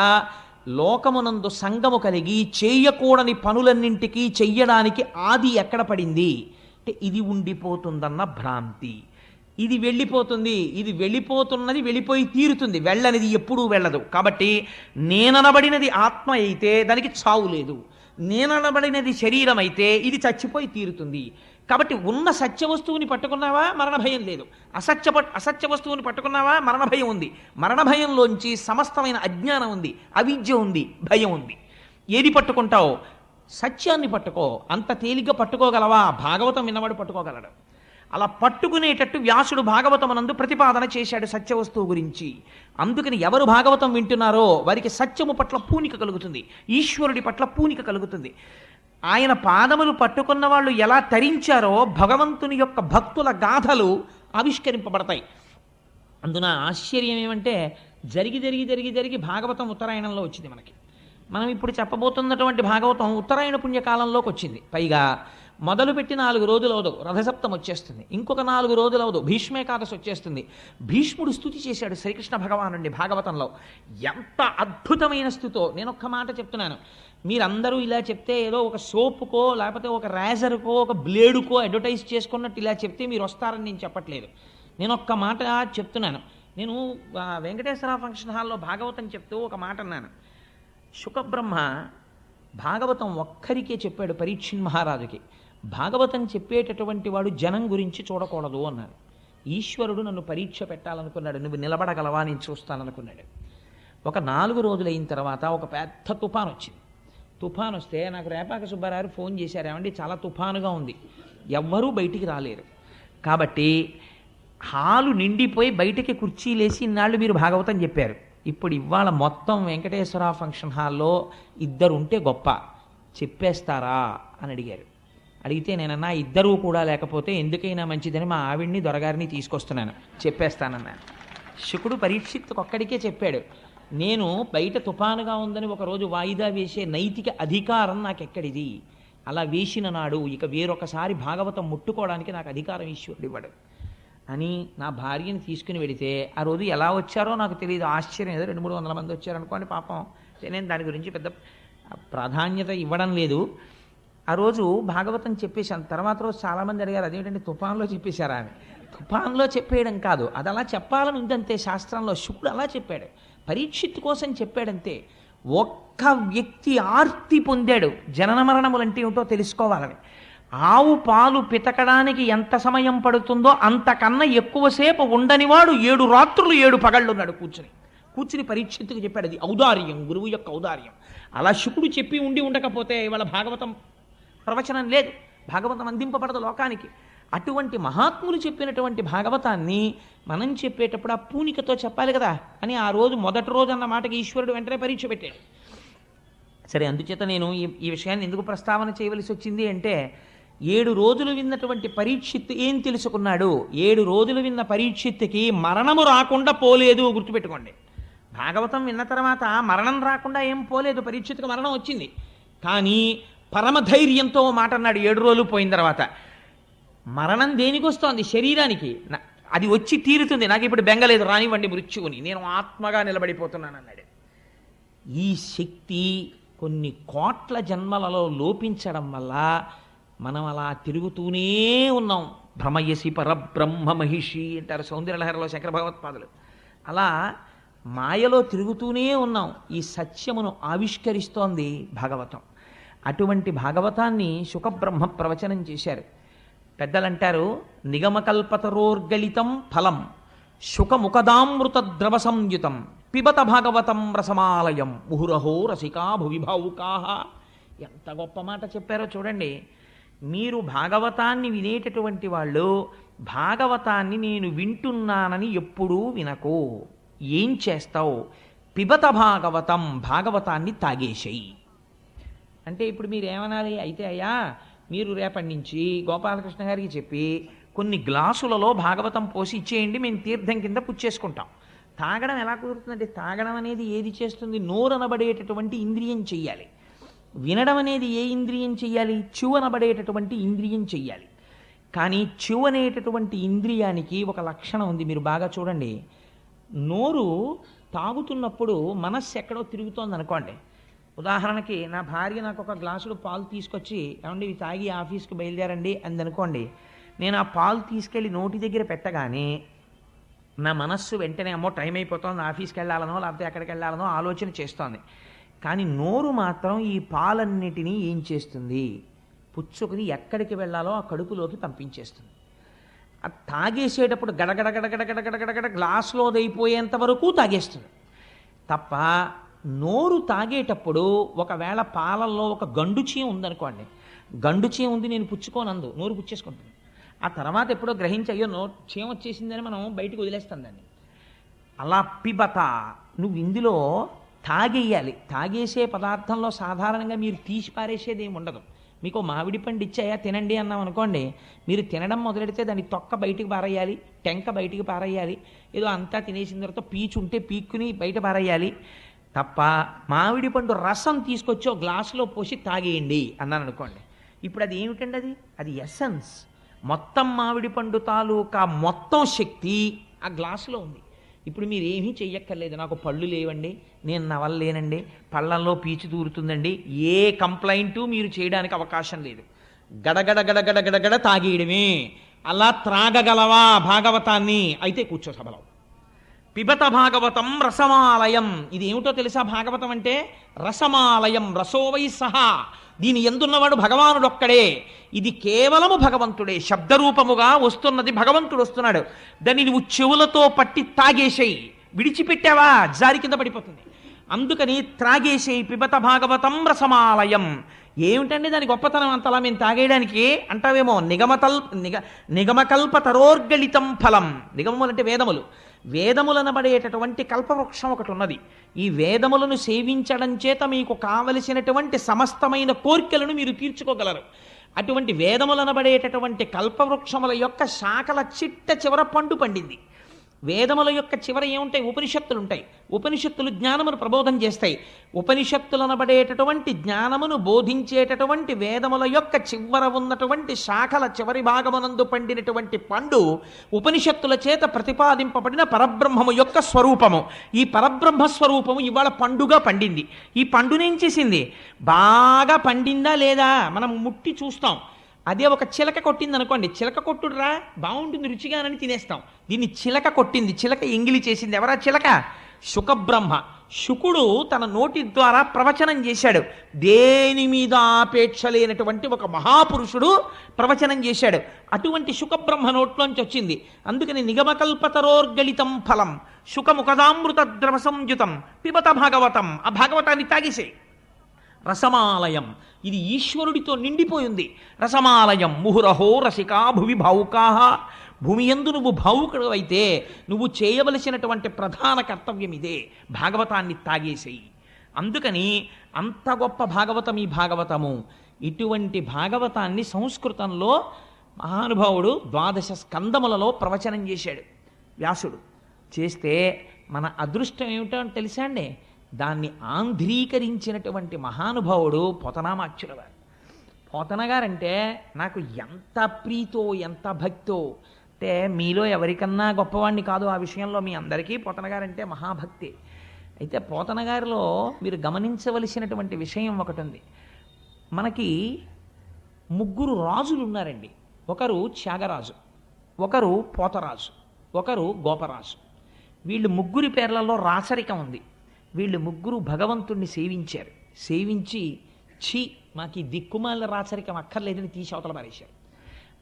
S2: లోకమునందు సంగము కలిగి చేయకూడని పనులన్నింటికీ చెయ్యడానికి ఆది ఎక్కడ పడింది అంటే ఇది ఉండిపోతుందన్న భ్రాంతి. ఇది వెళ్ళిపోతుంది, ఇది వెళ్ళిపోతున్నది, వెళ్ళిపోయి తీరుతుంది. వెళ్ళనిది ఎప్పుడూ వెళ్ళదు. కాబట్టి నేననబడినది ఆత్మ అయితే దానికి చావు లేదు. నేననబడినది శరీరం అయితే ఇది చచ్చిపోయి తీరుతుంది. కాబట్టి ఉన్న సత్య వస్తువుని పట్టుకున్నావా మరణ భయం లేదు. అసత్య వస్తువుని పట్టుకున్నావా మరణ భయం ఉంది. మరణ భయంలోంచి సమస్తమైన అజ్ఞానం ఉంది, అవిద్య ఉంది, భయం ఉంది. ఏది పట్టుకుంటావు? సత్యాన్ని పట్టుకో. అంత తేలిగ్గా పట్టుకోగలవా? భాగవతం విన్నవాడు పట్టుకోగలడు. అలా పట్టుకునేటట్టు వ్యాసుడు భాగవతమునందు ప్రతిపాదన చేశాడు సత్యవస్తువు గురించి. అందుకని ఎవరు భాగవతం వింటున్నారో వారికి సత్యము పట్ల పూనిక కలుగుతుంది, ఈశ్వరుడి పట్ల పూనిక కలుగుతుంది. ఆయన పాదములు పట్టుకున్న వాళ్ళు ఎలా తరించారో భగవంతుని యొక్క భక్తుల గాథలు ఆవిష్కరింపబడతాయి. అందున ఆశ్చర్యం ఏమంటే జరిగి జరిగి జరిగి జరిగి భాగవతం ఉత్తరాయణంలో వచ్చింది మనకి. మనం ఇప్పుడు చెప్పబోతున్నటువంటి భాగవతం ఉత్తరాయణ పుణ్యకాలంలోకి వచ్చింది. పైగా మొదలుపెట్టి 4 రోజులు అవదు, రథసప్తం వచ్చేస్తుంది. ఇంకొక 4 రోజులు అవదు, భీష్మేకాదశి వచ్చేస్తుంది. భీష్ముడు స్తుతి చేశాడు శ్రీకృష్ణ భగవానుడిని భాగవతంలో. ఎంత అద్భుతమైన స్థుతో! నేను ఒక్క మాట చెప్తున్నాను. మీరందరూ ఇలా చెప్తే ఏదో ఒక సోపుకో లేకపోతే ఒక రేజర్కో ఒక బ్లేడుకో అడ్వర్టైజ్ చేసుకున్నట్టు ఇలా చెప్తే మీరు వస్తారని నేను చెప్పట్లేదు. నేను ఒక్క మాట చెప్తున్నాను. నేను వెంకటేశ్వర ఫంక్షన్ హాల్లో భాగవతం చెప్తూ ఒక మాట అన్నాను. శుకబ్రహ్మ భాగవతం ఒక్కరికే చెప్పాడు, పరీక్షిత్ మహారాజుకి. భాగవతం చెప్పేటటువంటి వాడు జనం గురించి చూడకూడదు అన్నాడు. ఈశ్వరుడు నన్ను పరీక్ష పెట్టాలనుకున్నాడు. నువ్వు నిలబడగలవా, నేను చూస్తాననుకున్నాడు. ఒక 4 రోజులు అయిన తర్వాత ఒక పెద్ద తుఫాన్ వచ్చింది. తుఫాన్ వస్తే నాకు రేపాక సుబ్బారావు ఫోన్ చేశారు, ఏమండి చాలా తుఫానుగా ఉంది, ఎవ్వరూ బయటికి రాలేరు. కాబట్టి హాలు నిండిపోయి బయటికి కుర్చీలేసి ఇన్నాళ్ళు మీరు భాగవతం చెప్పారు. ఇప్పుడు ఇవాళ మొత్తం వెంకటేశ్వర ఫంక్షన్ హాల్లో 2 ఉంటే గొప్ప, చెప్పేస్తారా అని అడిగారు. అడిగితే నేనన్నా 2 కూడా లేకపోతే ఎందుకైనా మంచిదని మా ఆవిడ్ని దొరగారిని తీసుకొస్తున్నాను, చెప్పేస్తానన్నాను. శుకుడు పరీక్షిత్తుకు ఒక్కడికే చెప్పాడు. నేను బయట తుఫానుగా ఉందని ఒకరోజు వాయిదా వేసే నైతిక అధికారం నాకెక్కడిది? అలా వేసిన నాడు ఇక వేరొకసారి భాగవతం ముట్టుకోవడానికి నాకు అధికారం ఈశ్వరుడు ఇవ్వడు అని నా భార్యని తీసుకుని వెడితే ఆ రోజు ఎలా వచ్చారో నాకు తెలియదు. ఆశ్చర్యం, ఏదో 200-300 మంది వచ్చారనుకోండి పాపం. నేను దాని గురించి పెద్ద ప్రాధాన్యత ఇవ్వడం లేదు. ఆ రోజు భాగవతం చెప్పేశాను. తర్వాత రోజు చాలామంది అడిగారు, అదేంటంటే తుఫాన్లో చెప్పేశారా అని. తుఫాన్లో చెప్పేయడం కాదు, అది అలా చెప్పాలని ఉందంతే శాస్త్రంలో. శుకుడు అలా చెప్పాడు, పరీక్షిత్ కోసం చెప్పాడంతే. ఒక్క వ్యక్తి ఆర్తి పొందాడు, జనన మరణములంటే ఏమిటో తెలుసుకోవాలని. ఆవు పాలు పితకడానికి ఎంత సమయం పడుతుందో అంతకన్నా ఎక్కువసేపు ఉండనివాడు 7 రాత్రులు 7 పగళ్ళున్నాడు కూర్చుని పరీక్షిత్తుకు చెప్పాడు. అది ఔదార్యం, గురువు యొక్క ఔదార్యం. అలా శుకుడు చెప్పి ఉండకపోతే ఇవాళ భాగవతం ప్రవచనం లేదు, భాగవతం అందింపబడదు లోకానికి. అటువంటి మహాత్ములు చెప్పినటువంటి భాగవతాన్ని మనం చెప్పేటప్పుడు ఆ పూనికతో చెప్పాలి కదా అని ఆ రోజు మొదటి రోజు అన్న మాటకి ఈశ్వరుడు వెంటనే పరీక్ష పెట్టాడు. సరే, అందుచేత నేను ఈ విషయాన్ని ఎందుకు ప్రస్తావన చేయవలసి వచ్చింది అంటే 7 రోజులు విన్నటువంటి పరీక్షిత్ ఏం తెలుసుకున్నాడు? 7 రోజులు విన్న పరీక్షిత్తుకి మరణము రాకుండా పోలేదు. గుర్తుపెట్టుకోండి, భాగవతం విన్న తర్వాత మరణం రాకుండా ఏం పోలేదు. పరీక్షిత్తుకు మరణం వచ్చింది, కానీ పరమధైర్యంతో మాట అన్నాడు 7 రోజులు పోయిన తర్వాత. మరణం దేనికి వస్తోంది? శరీరానికి. అది వచ్చి తీరుతుంది, నాకు ఇప్పుడు బెంగలేదు, రానివ్వండి మృత్యువుని, నేను ఆత్మగా నిలబడిపోతున్నాను అన్నాడు. ఈ శక్తి కొన్ని కోట్ల జన్మలలో లోపించడం వల్ల మనం అలా తిరుగుతూనే ఉన్నాం. భ్రమయసి పరబ్రహ్మ మహిషి అంటారు సౌందర్యలహరిలో శంకర భగవత్పాదులు. అలా మాయలో తిరుగుతూనే ఉన్నాం. ఈ సత్యమును ఆవిష్కరిస్తోంది భాగవతం. అటువంటి భాగవతాన్ని శుకబ్రహ్మ ప్రవచనం చేశారు. పెద్దలంటారు, నిగమకల్పతరోర్గళితం ఫలం శుకముఖదామృత ద్రవ సంయుతం పిబత భాగవతం రసమాలయం ముహురహో రసికా భువిభావుకాహ. ఎంత గొప్ప మాట చెప్పారో చూడండి. మీరు భాగవతాన్ని వినేటటువంటి వాళ్ళు భాగవతాన్ని నేను వింటున్నానని ఎప్పుడూ వినకు. ఏం చేస్తావు? పిబత భాగవతం, భాగవతాన్ని తాగేసేయి. అంటే ఇప్పుడు మీరు ఏమనాలి? అయితే అయ్యా మీరు రేపటి నుంచి గోపాలకృష్ణ గారికి చెప్పి కొన్ని గ్లాసులలో భాగవతం పోసి ఇచ్చేయండి, మేము తీర్థం కింద పుచ్చేసుకుంటాం. తాగడం ఎలా కుదురుతుందంటే, తాగడం అనేది ఏది చేస్తుంది? నోరనబడేటటువంటి ఇంద్రియం చెయ్యాలి. వినడం అనేది ఏ ఇంద్రియం చెయ్యాలి? చెవునబడేటటువంటి ఇంద్రియం చెయ్యాలి. కానీ చెవు అనేటటువంటి ఇంద్రియానికి ఒక లక్షణం ఉంది, మీరు బాగా చూడండి. నోరు తాగుతున్నప్పుడు మనస్సు ఎక్కడో తిరుగుతోంది అనుకోండి. ఉదాహరణకి నా భార్య నాకు ఒక గ్లాసుడు పాలు తీసుకొచ్చి, ఏమండి ఇవి తాగి ఆఫీస్కి బయలుదేరండి అందనుకోండి. నేను ఆ పాలు తీసుకెళ్ళి నోటి దగ్గర పెట్టగానే నా మనస్సు వెంటనే అమ్మో టైం అయిపోతుంది, ఆఫీస్కి వెళ్ళాలనో లేకపోతే ఎక్కడికి వెళ్ళాలనో ఆలోచన చేస్తోంది. కానీ నోరు మాత్రం ఈ పాలన్నిటినీ ఏం చేస్తుంది? పుచ్చుకుని ఎక్కడికి వెళ్ళాలో ఆ కడుపులోకి పంపించేస్తుంది. అది తాగేసేటప్పుడు గడగడ గడగడ గడగడ గడగడ గ్లాసులో అయిపోయేంత వరకు తాగేస్తుంది తప్ప, నోరు తాగేటప్పుడు ఒకవేళ పాలల్లో ఒక గండుచీయం ఉందనుకోండి, గండుచీయం ఉంది నేను పుచ్చుకోనందు, నోరు పుచ్చేసుకుంటుంది. ఆ తర్వాత ఎప్పుడో గ్రహించి అయ్యో చీమ వచ్చేసిందని మనం బయటకు వదిలేస్తాం దాన్ని. అలా పిబత, నువ్వు ఇందులో తాగేయాలి. తాగేసే పదార్థంలో సాధారణంగా మీరు తీసి పారేసేది ఏమి ఉండదు. మీకు మామిడి పండు ఇచ్చాయా తినండి అన్నాం అనుకోండి, మీరు తినడం మొదలెడితే దాన్ని తొక్క బయటికి పారేయాలి, టెంక బయటికి పారేయాలి, ఏదో అంతా తినేసిన తర్వాత పీచు ఉంటే పీక్కుని బయట పారేయాలి తప్ప, మామిడి పండు రసం తీసుకొచ్చి ఒక గ్లాసులో పోసి తాగేయండి అన్నాను అనుకోండి. ఇప్పుడు అది ఏమిటండి? అది ఎసెన్స్. మొత్తం మామిడి పండు తాలూకా మొత్తం శక్తి ఆ గ్లాసులో ఉంది. ఇప్పుడు మీరు ఏమీ చెయ్యక్కర్లేదు. నాకు పళ్ళు లేవండి, నేను నవలలేనండి, పళ్ళల్లో పీచు దూరుతుందండి, ఏ కంప్లైంటు మీరు చేయడానికి అవకాశం లేదు. గడగడ గడగడ గడగడ తాగేయడమే. అలా త్రాగగలవా భాగవతాన్ని? అయితే కూర్చో సభలో. పిబత భాగవతం రసమాలయం. ఇది ఏమిటో తెలుసా? భాగవతం అంటే రసమాలయం, రసోవై సహా. దీని ఎందున్నవాడు భగవానుడొక్కడే. ఇది కేవలము భగవంతుడే. శబ్దరూపముగా వస్తున్నది భగవంతుడు వస్తున్నాడు. దాన్ని నువ్వు చెవులతో పట్టి తాగేసేయి. విడిచిపెట్టావా జారి కింద పడిపోతుంది. అందుకని త్రాగేసేయి. పిబత భాగవతం రసమాలయం. ఏమిటండి దాని గొప్పతనం అంతలా మేము తాగేయడానికి అంటావేమో. నిగమకల్పతరోర్గళితం ఫలం. నిగమములు అంటే వేదములు. వేదములనబడేటటువంటి కల్పవృక్షం ఒకటి ఉన్నది. ఈ వేదములను సేవించడం చేత మీకు కావలసినటువంటి సమస్తమైన కోర్కెలను మీరు తీర్చుకోగలరు. అటువంటి వేదములనబడేటటువంటి కల్పవృక్షముల యొక్క శాఖల చిట్ట చివర పండు పండింది. వేదముల యొక్క చివర ఏముంటాయి? ఉపనిషత్తులు ఉంటాయి. ఉపనిషత్తులు జ్ఞానమును ప్రబోధం చేస్తాయి. ఉపనిషత్తులనబడేటటువంటి జ్ఞానమును బోధించేటటువంటి వేదముల యొక్క చివర ఉన్నటువంటి శాఖల చివరి భాగమునందు పండినటువంటి పండు ఉపనిషత్తుల చేత ప్రతిపాదింపబడిన పరబ్రహ్మము యొక్క స్వరూపము. ఈ పరబ్రహ్మ స్వరూపము ఇవాళ పండుగా పండింది. ఈ పండునేం చేసింది? బాగా పండిందా లేదా మనం ముట్టి చూస్తాం. అదే ఒక చిలక కొట్టింది అనుకోండి, చిలక కొట్టుడురా బాగుంటుంది రుచిగానని తినేస్తాం. దీన్ని చిలక కొట్టింది, చిలక ఎంగిలి చేసింది. ఎవరా చిలక? శుకబ్రహ్మ. శుకుడు తన నోటి ద్వారా ప్రవచనం చేశాడు. దేని మీద ఆపేక్ష లేనటువంటి ఒక మహాపురుషుడు ప్రవచనం చేశాడు. అటువంటి శుకబ్రహ్మ నోట్లోంచి వచ్చింది. అందుకని నిగమకల్పతరోర్గళితం ఫలం శుకముఖదామృత ద్రవ సంయుతం పిబత భాగవతం. ఆ భాగవతాన్ని తాగేసే. రసమాలయం, ఇది ఈశ్వరుడితో నిండిపోయింది. రసమాలయం ముహురహో రసికా భువి భావుకాహ. భూమి యందు నువ్వు భావుకుడు అయితే నువ్వు చేయవలసినటువంటి ప్రధాన కర్తవ్యం ఇదే, భాగవతాన్ని తాగేసేయి. అందుకని అంత గొప్ప భాగవతం ఈ భాగవతము. ఇటువంటి భాగవతాన్ని సంస్కృతంలో మహానుభావుడు 12 స్కందములలో ప్రవచనం చేశాడు వ్యాసుడు. చేస్తే మన అదృష్టం ఏమిటో తెలుసా అండి? దాన్ని ఆంధ్రీకరించినటువంటి మహానుభావుడు పోతనామాచ్యుల వారు. పోతన గారంటే నాకు ఎంత ప్రీతో ఎంత భక్తో. అంటే మీలో ఎవరికన్నా గొప్పవాడిని కాదు ఆ విషయంలో, మీ అందరికీ పోతన గారంటే మహాభక్తి. అయితే పోతన గారిలో మీరు గమనించవలసినటువంటి విషయం ఒకటి ఉంది. మనకి 3 రాజులు ఉన్నారండి. ఒకరు త్యాగరాజు, ఒకరు పోతరాజు, ఒకరు గోపరాజు. వీళ్ళు ముగ్గురి పేర్లలో రాచరికం ఉంది. వీళ్ళు ముగ్గురు భగవంతుణ్ణి సేవించారు. సేవించి ఛీ మాకు ఈ దిక్కుమాల రాచరికం అక్కర్లేదని తీసి అవతల పారేశారు.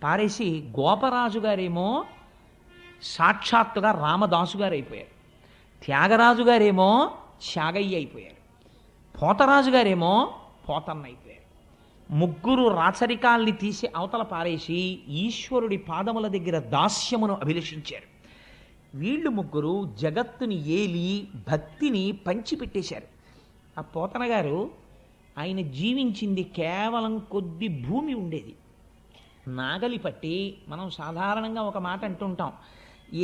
S2: పారేసి గోపరాజు గారేమో సాక్షాత్తుగా రామదాసు గారు అయిపోయారు. త్యాగరాజు గారేమో త్యాగయ్య అయిపోయారు. పోతరాజు గారేమో పోతన్న అయిపోయారు. ముగ్గురు రాచరికాల్ని తీసి అవతల పారేసి ఈశ్వరుడి పాదముల దగ్గర దాస్యమును అభిలషించారు. వీళ్ళు ముగ్గురు జగత్తుని ఏలి భక్తిని పంచిపెట్టేశారు. ఆ పోతన గారు ఆయన జీవించింది కేవలం కొద్ది భూమి ఉండేది. నాగలి పట్టి మనం సాధారణంగా ఒక మాట అంటుంటాం,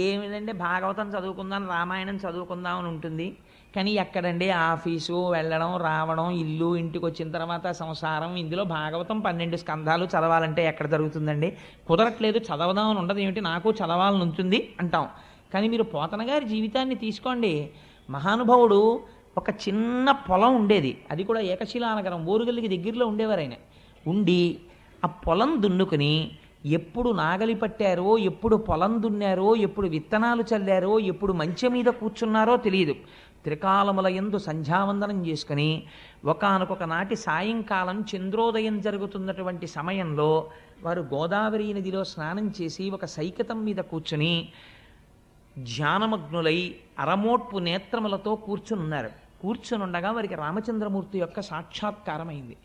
S2: ఏమిటంటే భాగవతం చదువుకుందాం, రామాయణం చదువుకుందాం అని ఉంటుంది. కానీ ఎక్కడండి ఆఫీసు వెళ్ళడం రావడం, ఇల్లు, ఇంటికి వచ్చిన తర్వాత సంసారం, ఇందులో భాగవతం 12 స్కంధాలు చదవాలంటే ఎక్కడ జరుగుతుందండి? కుదరట్లేదు, చదవదామని ఉండదు, ఏమిటి నాకు చదవాలని ఉంటుంది అంటాం. కానీ మీరు పోతన గారి జీవితాన్ని తీసుకోండి. మహానుభావుడు ఒక చిన్న పొలం ఉండేది, అది కూడా ఏకశిలానగరం, ఓరుగల్లికి దగ్గరలో ఉండేవారు ఆయన. ఉండి ఆ పొలం దున్నుకుని ఎప్పుడు నాగలి పట్టారో, ఎప్పుడు పొలం దున్నారో, ఎప్పుడు విత్తనాలు చల్లారో, ఎప్పుడు మంచె మీద కూర్చున్నారో తెలియదు. త్రికాలముల యందు సంధ్యావందనం చేసుకుని ఒకానొక నాటి సాయంకాలం చంద్రోదయం జరుగుతున్నటువంటి సమయంలో వారు గోదావరి నదిలో స్నానం చేసి ఒక సైకతం మీద కూర్చుని ధ్యానమగ్నులై అరమోట్పు నేత్రములతో కూర్చునున్నారు. కూర్చునుండగా వారికి రామచంద్రమూర్తి యొక్క సాక్షాత్కారమైంది.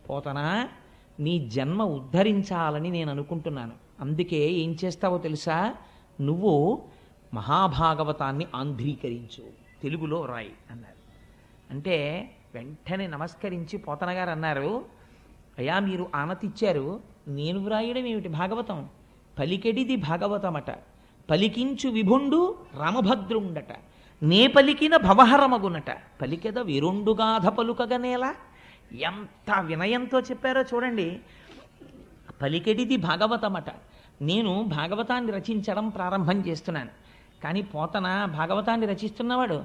S2: పోతనా, నీ జన్మ ఉద్ధరించాలని నేను అనుకుంటున్నాను. అందుకే ఏం చేస్తావో తెలుసా? నువ్వు మహాభాగవతాన్ని ఆంధ్రీకరించు, తెలుగులో రాయి అన్నారు. అంటే వెంటనే నమస్కరించి పోతన గారు అన్నారు, అయ్యా మీరు ఆనతిచ్చారు, నేను వ్రాయడం ఏమిటి భాగవతం? పలికెడిది భాగవతమట, పలికించు విభుండు రామభద్రుండట, నే పలికిన భవహరమగునట, పలికెద విరుండుగాధ పలుకగనేలా. ఎంత వినయంతో చెప్పారో చూడండి. పలికెడిది భాగవతమట, నేను భాగవతాన్ని రచించడం ప్రారంభం చేస్తున్నాను. కానీ పోతన భాగవతాన్ని రచిస్తున్నవాడు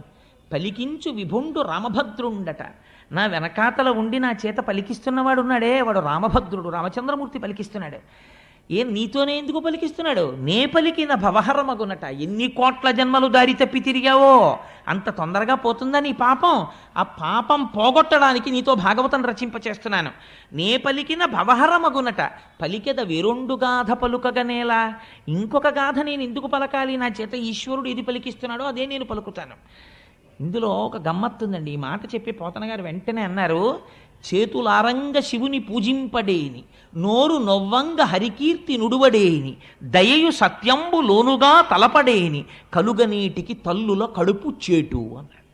S2: పలికించు విభుండు రామభద్రుండట, నా వెనకాతల ఉండి నా చేత పలికిస్తున్నవాడు ఉన్నాడే, వాడు రామభద్రుడు, రామచంద్రమూర్తి పలికిస్తున్నాడు. ఏం నీతోనే ఎందుకు పలికిస్తున్నాడు? నే పలికిన భవహరమగునట. ఎన్ని కోట్ల జన్మలు దారి తప్పి తిరిగావో అంత తొందరగా పోతుందా నీ పాపం? ఆ పాపం పోగొట్టడానికి నీతో భాగవతం రచింపచేస్తున్నాను. నే పలికిన భవహరమగునట, పలికెద విరుండు గాథ పలుకగనేలా. ఇంకొక గాథ నేను ఎందుకు పలకాలి? నా చేత ఈశ్వరుడు ఇది పలికిస్తున్నాడో అదే నేను పలుకుతాను. ఇందులో ఒక గమ్మత్తుందండి. ఈ మాట చెప్పి పోతన గారు వెంటనే అన్నారు, చేతులారంగ శివుని పూజింపడేని, నోరు నొవ్వంగ హరికీర్తి నుడువడేని, దయయు సత్యంబు లోనుగా తలపడేని, కలుగనీటికి తల్లుల కడుపు చేటు అన్నాడు.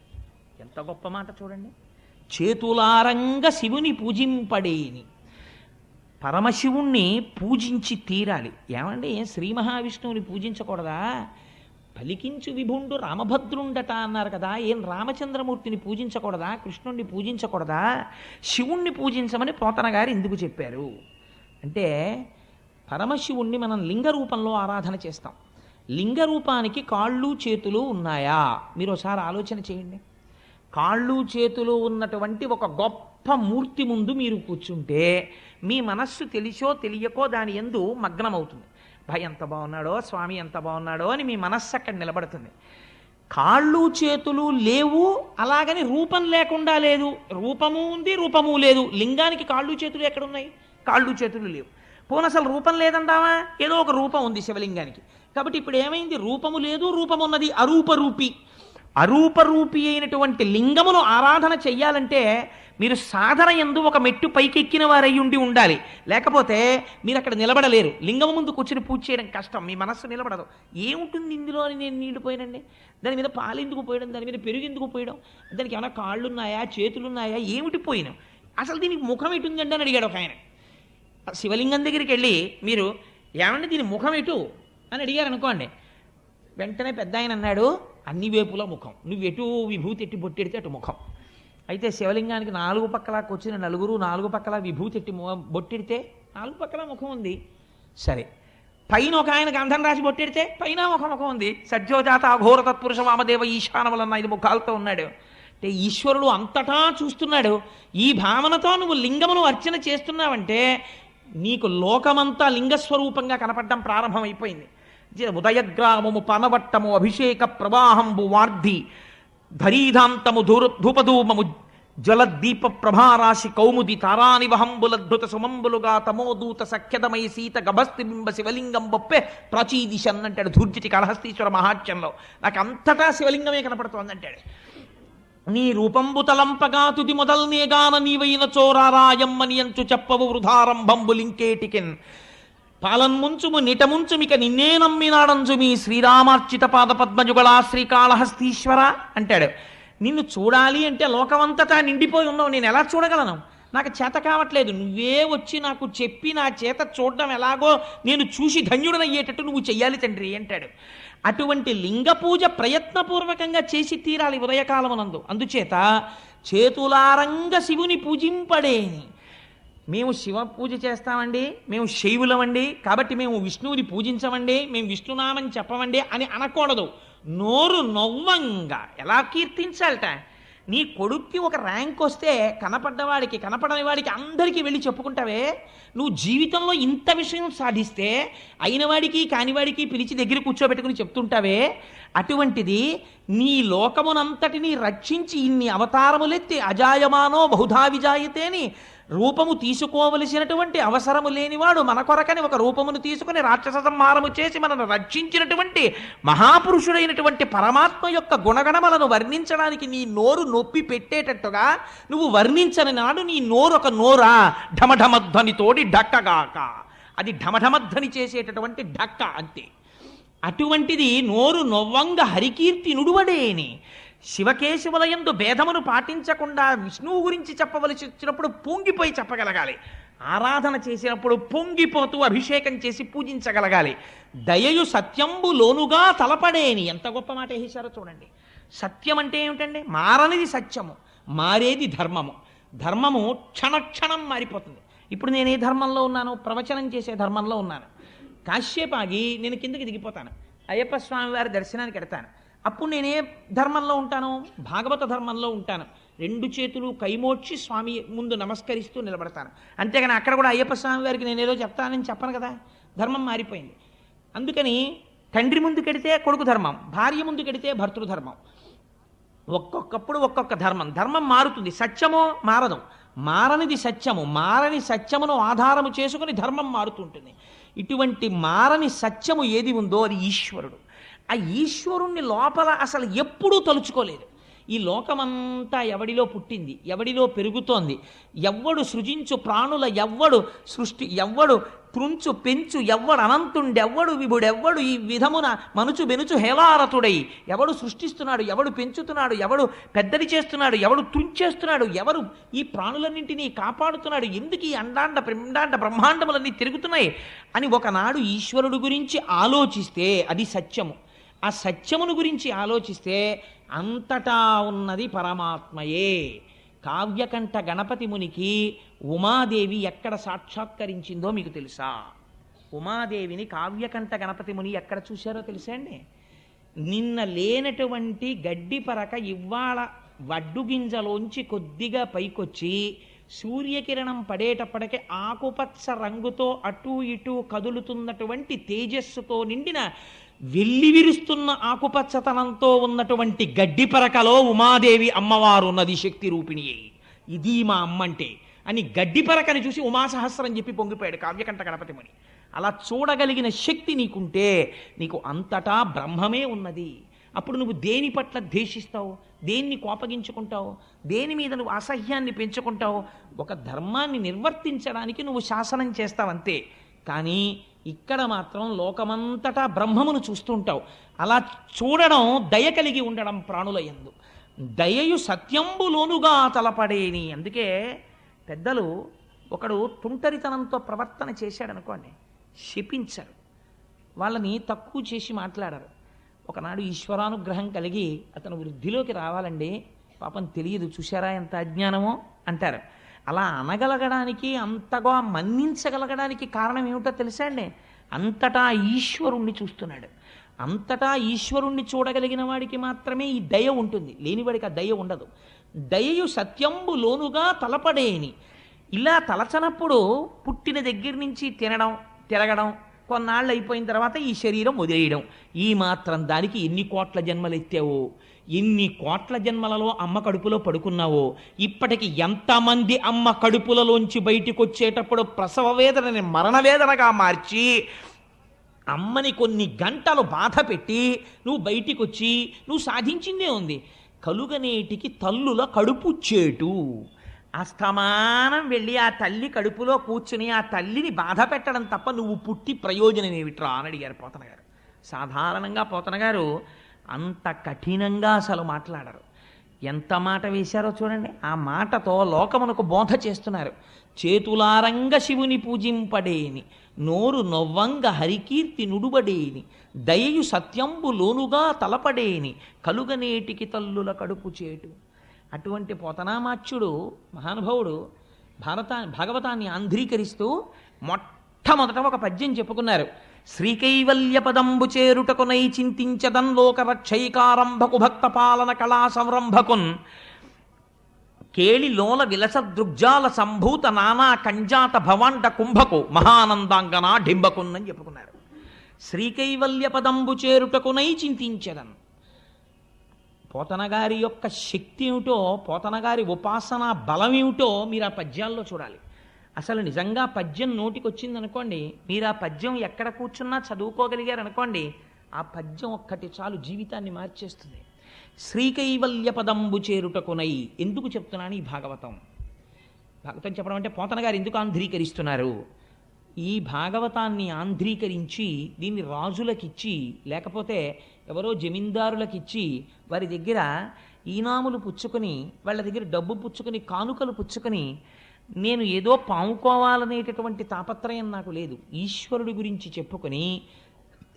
S2: ఎంత గొప్ప మాట చూడండి. చేతులారంగ శివుని పూజింపడేని, పరమశివుణ్ణి పూజించి తీరాలి. ఏమండి, శ్రీ మహావిష్ణువుని పూజించకూడదా? పలికించు విభుండు రామభద్రుండట అన్నారు కదా, ఏం రామచంద్రమూర్తిని పూజించకూడదా? కృష్ణుణ్ణి పూజించకూడదా? శివుణ్ణి పూజించమని పోతన గారు ఎందుకు చెప్పారు అంటే, పరమశివుణ్ణి మనం లింగ రూపంలో ఆరాధన చేస్తాం. లింగ రూపానికి కాళ్ళు చేతులు ఉన్నాయా? మీరు ఒకసారి ఆలోచన చేయండి. కాళ్ళు చేతులు ఉన్నటువంటి ఒక గొప్ప మూర్తి ముందు మీరు కూర్చుంటే మీ మనస్సు తెలిసో తెలియకో దాని యందు మగ్నమవుతుంది. భయ ఎంత బాగున్నాడో, స్వామి ఎంత బాగున్నాడో అని మీ మనస్సు అక్కడ నిలబడుతుంది. కాళ్ళు చేతులు లేవు, అలాగని రూపం లేకుండా లేదు. రూపము ఉంది, రూపము లేదు. లింగానికి కాళ్ళు చేతులు ఎక్కడున్నాయి? కాళ్ళు చేతులు లేవు. పోనీ అసలు రూపం లేదంటావా? ఏదో ఒక రూపం ఉంది శివలింగానికి. కాబట్టి ఇప్పుడు ఏమైంది? రూపము లేదు, రూపం ఉన్నది. అరూపరూపి. అరూపరూపి అయినటువంటి లింగమును ఆరాధన చెయ్యాలంటే మీరు సాధన యందు ఒక మెట్టు పైకెక్కిన వారై ఉండాలి. లేకపోతే మీరు అక్కడ నిలబడలేరు. లింగం ముందు కూర్చుని పూజ చేయడం కష్టం, మీ మనస్సు నిలబడదు. ఏముంటుంది ఇందులో అని నేను నీళ్లు పోయానండి, దాని మీద పాలు ఎందుకు పోయడం, దాని మీద పెరుగు ఎందుకు పోయడం, దానికి ఏమైనా కాళ్ళు ఉన్నాయా, చేతులు ఉన్నాయా, ఏమిటి పోయినాం, అసలు దీనికి ముఖం ఎటుందండి అని అడిగాడు ఒక ఆయన. శివలింగం దగ్గరికి వెళ్ళి మీరు ఏమంటే దీని ముఖం ఎటు అని అడిగారు అనుకోండి, వెంటనే పెద్ద ఆయన అన్నాడు, అన్ని వేపుల ముఖం, నువ్వు ఎటు విభూతి ఎట్టి బొట్టెడితే అటు ముఖం. అయితే శివలింగానికి 4 పక్కలా కూర్చుని నలుగురు 4 పక్కలా విభూతి ఎట్టి బొట్టెడితే 4 పక్కలా ముఖం ఉంది. సరే, పైన ఒక ఆయన గంధం రాసి బొట్టెడితే పైన ఒక ముఖం ఉంది. సజ్జోజాత అఘోర తత్పురుష వామదేవ ఈశానములన్న 5 ముఖాలతో ఉన్నాడు. అంటే ఈశ్వరుడు అంతటా చూస్తున్నాడు. ఈ భావనతో నువ్వు లింగమును అర్చన చేస్తున్నావంటే నీకు లోకమంతా లింగస్వరూపంగా కనపడడం ప్రారంభమైపోయింది. ఉదయగ్రామము పనవట్టము అభిషేక ప్రవాహంబు వార్ధి ధరీధాంతము ధూపధూమము జలదీప ప్రభారాశి కౌముది తారానివహంబులద్భుత సుమంబులుగా తమోదూత సఖ్యతమై సీత గభస్తిబింబ శివలింగం బొప్పే ప్రాచీదిశన్ అంటాడు ధూర్జటి కళహస్తీశ్వర మహాత్యంలో. నాకు అంతటా శివలింగమే కనపడుతోంది అంటాడు. నీ రూపంబు తలంపగా తుది మొదల్నేగాన నీవైన చోరారాయమ్మని అంచు చెప్పవు వృధారంభంబులింకేటికిన్ పాలన్ముంచుము నిటముంచుమిక నిన్నే నమ్మినాడంజుమి శ్రీరామార్చిత పాద పద్మజుగళా శ్రీకాళహస్తీశ్వర అంటాడు. నిన్ను చూడాలి అంటే లోకమంతటా నిండిపోయి ఉన్నావు, నేను ఎలా చూడగలను? నాకు చేత కావట్లేదు. నువ్వే వచ్చి నాకు చెప్పి నా చేత చూడడం ఎలాగో నేను చూసి ధన్యుడనయ్యేటట్టు నువ్వు చెయ్యాలి తండ్రి అంటాడు. అటువంటి లింగ పూజ ప్రయత్నపూర్వకంగా చేసి తీరాలి ఉదయకాలమునందు. అందుచేత చేతులారంగ శివుని పూజింపడేని. మేము శివ పూజ చేస్తామండి, మేము శైవులమండి, కాబట్టి మేము విష్ణువుని పూజించమండి, మేము విష్ణునామం చెప్పమండి అని అనకూడదు. నోరు నవ్వంగా ఎలా కీర్తించాలట. నీ కొడుక్కి ఒక ర్యాంక్ వస్తే కనపడ్డవాడికి కనపడని వాడికి అందరికీ వెళ్ళి చెప్పుకుంటావే. నువ్వు జీవితంలో ఇంత విషయం సాధిస్తే అయినవాడికి కానివాడికి పిలిచి దగ్గర కూర్చోబెట్టుకుని చెప్తుంటావే. అటువంటిది నీ లోకమునంతటినీ రక్షించి ఇన్ని అవతారములెత్తి అజాయమానో బహుధా విజాయతేని రూపము తీసుకోవలసినటువంటి అవసరము లేనివాడు మన కొరకని ఒక రూపమును తీసుకుని రాక్షస సంహారము చేసి మనను రక్షించినటువంటి మహాపురుషుడైనటువంటి పరమాత్మ యొక్క గుణగణములను వర్ణించడానికి నీ నోరు నొప్పి పెట్టేటట్టుగా నువ్వు వర్ణించని నాడు నీ నోరు ఒక నోరా ఢమఢమధ్వనితోటి ఢక్కగాక. అది ఢమఢమధ్వని చేసేటటువంటి ఢక్క అంతే. అటువంటిది నోరు నొవ్వంగ హరికీర్తి నుడువడేని. శివకేశవులయందు భేదమును పాటించకుండా విష్ణువు గురించి చెప్పవలసి వచ్చినప్పుడు పొంగిపోయి చెప్పగలగాలి. ఆరాధన చేసినప్పుడు పొంగిపోతూ అభిషేకం చేసి పూజించగలగాలి. దయయు సత్యంబు లోనుగా తలపడేని. ఎంత గొప్ప మాట వేశారో చూడండి. సత్యం అంటే ఏమిటండి? మారనిది సత్యము, మారేది ధర్మము. ధర్మము క్షణక్షణం మారిపోతుంది. ఇప్పుడు నేను ఏ ధర్మంలో ఉన్నాను? ప్రవచనం చేసే ధర్మంలో ఉన్నాను. కాశ్యపాగి నేను కిందకి దిగిపోతాను, అయ్యప్ప స్వామి వారి దర్శనానికి వెడతాను. అప్పుడు నేనే ధర్మంలో ఉంటాను? భాగవత ధర్మంలో ఉంటాను. రెండు చేతులు కైమోడ్చి స్వామి ముందు నమస్కరిస్తూ నిలబడతాను. అంతేగాని అక్కడ కూడా అయ్యప్ప స్వామి వారికి నేనేదో చెప్తానని చెప్పను కదా. ధర్మం మారిపోయింది. అందుకని తండ్రి ముందు కెడితే కొడుకు ధర్మం, భార్య ముందు కెడితే భర్తృ ధర్మం. ఒక్కొక్కప్పుడు ఒక్కొక్క ధర్మం. ధర్మం మారుతుంది, సత్యమో మారదు. మారనిది సత్యము. మారని సత్యమును ఆధారము చేసుకుని ధర్మం మారుతుంటుంది. ఇటువంటి మారని సత్యము ఏది ఉందో అది ఈశ్వరుడు. ఆ ఈశ్వరుణ్ణి లోపల అసలు ఎప్పుడూ తలుచుకోలేదు. ఈ లోకమంతా ఎవడిలో పుట్టింది, ఎవడిలో పెరుగుతోంది, ఎవ్వడు సృజించు ప్రాణుల ఎవ్వడు సృష్టి, ఎవ్వడు త్రుంచు పెంచు, ఎవ్వడు అనంతుండెవ్వడు విభుడెవ్వడు ఈ విధమున మనుచు బెనుచు హేలారతుడై ఎవడు సృష్టిస్తున్నాడు, ఎవడు పెంచుతున్నాడు, ఎవడు పెద్దది చేస్తున్నాడు, ఎవడు త్రుంచేస్తున్నాడు, ఎవరు ఈ ప్రాణులన్నింటినీ కాపాడుతున్నాడు, ఎందుకు ఈ అండాండ పిండాండ బ్రహ్మాండములన్నీ తిరుగుతున్నాయి అని ఒకనాడు ఈశ్వరుడు గురించి ఆలోచిస్తే అది సత్యము. ఆ సత్యమును గురించి ఆలోచిస్తే అంతటా ఉన్నది పరమాత్మయే. కావ్యకంఠ గణపతి మునికి ఉమాదేవి ఎక్కడ సాక్షాత్కరించిందో మీకు తెలుసా? ఉమాదేవిని కావ్యకంఠ గణపతి ముని ఎక్కడ చూశారో తెలుసా అండి? నిన్న లేనటువంటి గడ్డి పరక ఇవాళ వడ్డుగింజలోంచి కొద్దిగా పైకొచ్చి సూర్యకిరణం పడేటప్పటికే ఆకుపచ్చ రంగుతో అటూ ఇటూ కదులుతున్నటువంటి తేజస్సుతో నిండిన వెల్లివిరుస్తున్న ఆకుపచ్చతనంతో ఉన్నటువంటి గడ్డి పరకలో ఉమాదేవి అమ్మవారు ఉన్నది, శక్తి రూపిణి. ఇది మా అమ్మంటే అని గడ్డి పరకని చూసి ఉమాసహస్రం చెప్పి పొంగిపోయాడు కావ్యకంఠ గణపతి ముని. అలా చూడగలిగిన శక్తి నీకుంటే నీకు అంతటా బ్రహ్మమే ఉన్నది. అప్పుడు నువ్వు దేని పట్ల ద్వేషిస్తావు, దేన్ని కోపగించుకుంటావు, దేని మీద నువ్వు అసహ్యాన్ని పెంచుకుంటావు? ఒక ధర్మాన్ని నిర్వర్తించడానికి నువ్వు శాసనం చేస్తావంతే. కానీ ఇక్కడ మాత్రం లోకమంతటా బ్రహ్మమును చూస్తుంటావు. అలా చూడడం దయ కలిగి ఉండడం ప్రాణుల యందు. దయయు సత్యంబులోనుగా తలపడేని. అందుకే పెద్దలు ఒకడు తుంటరితనంతో ప్రవర్తన చేశాడనుకోండి, శపించరు, వాళ్ళని తక్కువ చేసి మాట్లాడరు. ఒకనాడు ఈశ్వరానుగ్రహం కలిగి అతను వృద్ధిలోకి రావాలండి, పాపం తెలియదు, చూశారా ఎంత అజ్ఞానమో అంటారు. అలా అనగలగడానికి, అంతగా మన్నించగలగడానికి కారణం ఏమిటో తెలుసా అండి? అంతటా ఈశ్వరుణ్ణి చూస్తున్నాడు. అంతటా ఈశ్వరుణ్ణి చూడగలిగిన వాడికి మాత్రమే ఈ దయ ఉంటుంది, లేనివాడికి ఆ దయ ఉండదు. దయయు సత్యంబు లోనుగా తలపడేని. ఇలా తలచనప్పుడు పుట్టిన దగ్గర నుంచి తినడం, తిరగడం, కొన్నాళ్ళు అయిపోయిన తర్వాత ఈ శరీరం వదిలేయడం. ఈ మాత్రం దానికి ఎన్ని కోట్ల జన్మలు ఎత్తావో, ఎన్ని కోట్ల జన్మలలో అమ్మ కడుపులో పడుకున్నావో, ఇప్పటికి ఎంతమంది అమ్మ కడుపులలోంచి బయటికి వచ్చేటప్పుడు ప్రసవ వేదనని మరణవేదనగా మార్చి అమ్మని కొన్ని గంటలు బాధ పెట్టి నువ్వు బయటికి వచ్చి నువ్వు సాధించిందే ఉంది. కలుగనేటికి తల్లుల కడుపు చేటు. అస్తమానం వెళ్ళి ఆ తల్లి కడుపులో కూర్చుని ఆ తల్లిని బాధ పెట్టడం తప్ప నువ్వు పుట్టి ప్రయోజనం ఏమిట్రా అని అడిగారు పోతన గారు. సాధారణంగా పోతన గారు అంత కఠినంగా అసలు మాట్లాడరు. ఎంత మాట వేశారో చూడండి. ఆ మాటతో లోకమునకు బోధ చేస్తున్నారు. చేతులారంగ శివుని పూజింపడేని, నోరు నొవ్వంగ హరికీర్తి నుడుబడేని, దయయు సత్యంబు లోనుగా తలపడేని, కలుగనేటికి తల్లుల కడుపు చేటు. అటువంటి పోతనామాచ్యుడు మహానుభావుడు భాగవతాన్ని ఆంధ్రీకరిస్తూ మొట్టమొదట ఒక పద్యం చెప్పుకున్నారు. శ్రీకైవల్య పదంబు చేరుటకునై చింతించదన్ లోకరక్షైకారంభకు భక్త పాలన కళా సంరంభకున్ కేళి లోల విలస దృగ్జాల సంభూత నానా కంజాత భవాండ కుంభకు మహానందాంగనా డింబకున్ చెప్పుకున్నారు. శ్రీకైవల్య పదంబు చేరుటకునై చింతించదన్. పోతనగారి యొక్క శక్తి ఏమిటో, పోతనగారి ఉపాసనా బలం ఏమిటో మీరు ఆ పద్యాల్లో చూడాలి. అసలు నిజంగా పద్యం నోటికి వచ్చిందనుకోండి, మీరు ఆ పద్యం ఎక్కడ కూర్చున్నా చదువుకోగలిగారు అనుకోండి, ఆ పద్యం ఒక్కటి చాలు జీవితాన్ని మార్చేస్తుంది. శ్రీకైవల్య పదంబు చేరుటకునై. ఎందుకు చెప్తున్నాను ఈ భాగవతం చెప్పడం అంటే, పోతన గారు ఎందుకు ఆంధ్రీకరిస్తున్నారు? ఈ భాగవతాన్ని ఆంధ్రీకరించి దీన్ని రాజులకిచ్చి, లేకపోతే ఎవరో జమీందారులకిచ్చి వారి దగ్గర ఈనాములు పుచ్చుకొని, వాళ్ళ దగ్గర డబ్బు పుచ్చుకొని, కానుకలు పుచ్చుకొని, నేను ఏదో పాముకోవాలనేటటువంటి తాపత్రయం నాకు లేదు. ఈశ్వరుడి గురించి చెప్పుకొని,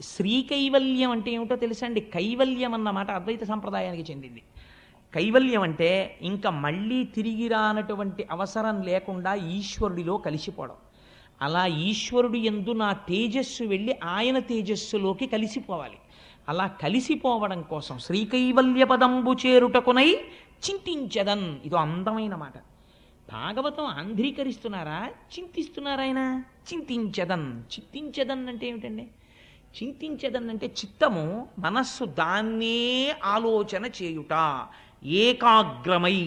S2: శ్రీకైవల్యం అంటే ఏమిటో తెలుసండి? కైవల్యం అన్నమాట అద్వైత సంప్రదాయానికి చెందింది. కైవల్యం అంటే ఇంకా మళ్ళీ తిరిగి రానటువంటి అవసరం లేకుండా ఈశ్వరుడిలో కలిసిపోవడం. అలా ఈశ్వరుడు యందు నా తేజస్సు వెళ్ళి ఆయన తేజస్సులోకి కలిసిపోవాలి. అలా కలిసిపోవడం కోసం శ్రీకైవల్య పదంబు చేరుటకునై చింతించదన్. ఇదో అందమైన మాట. భాగవతం ఆంధ్రీకరిస్తున్నారా, చింతిస్తున్నారా? ఆయన చింతించదన్. చింతించదన్ అంటే ఏమిటండి? చింతించదన్ అంటే చిత్తము, మనస్సు దాన్నే ఆలోచన చేయుట. ఏకాగ్రమై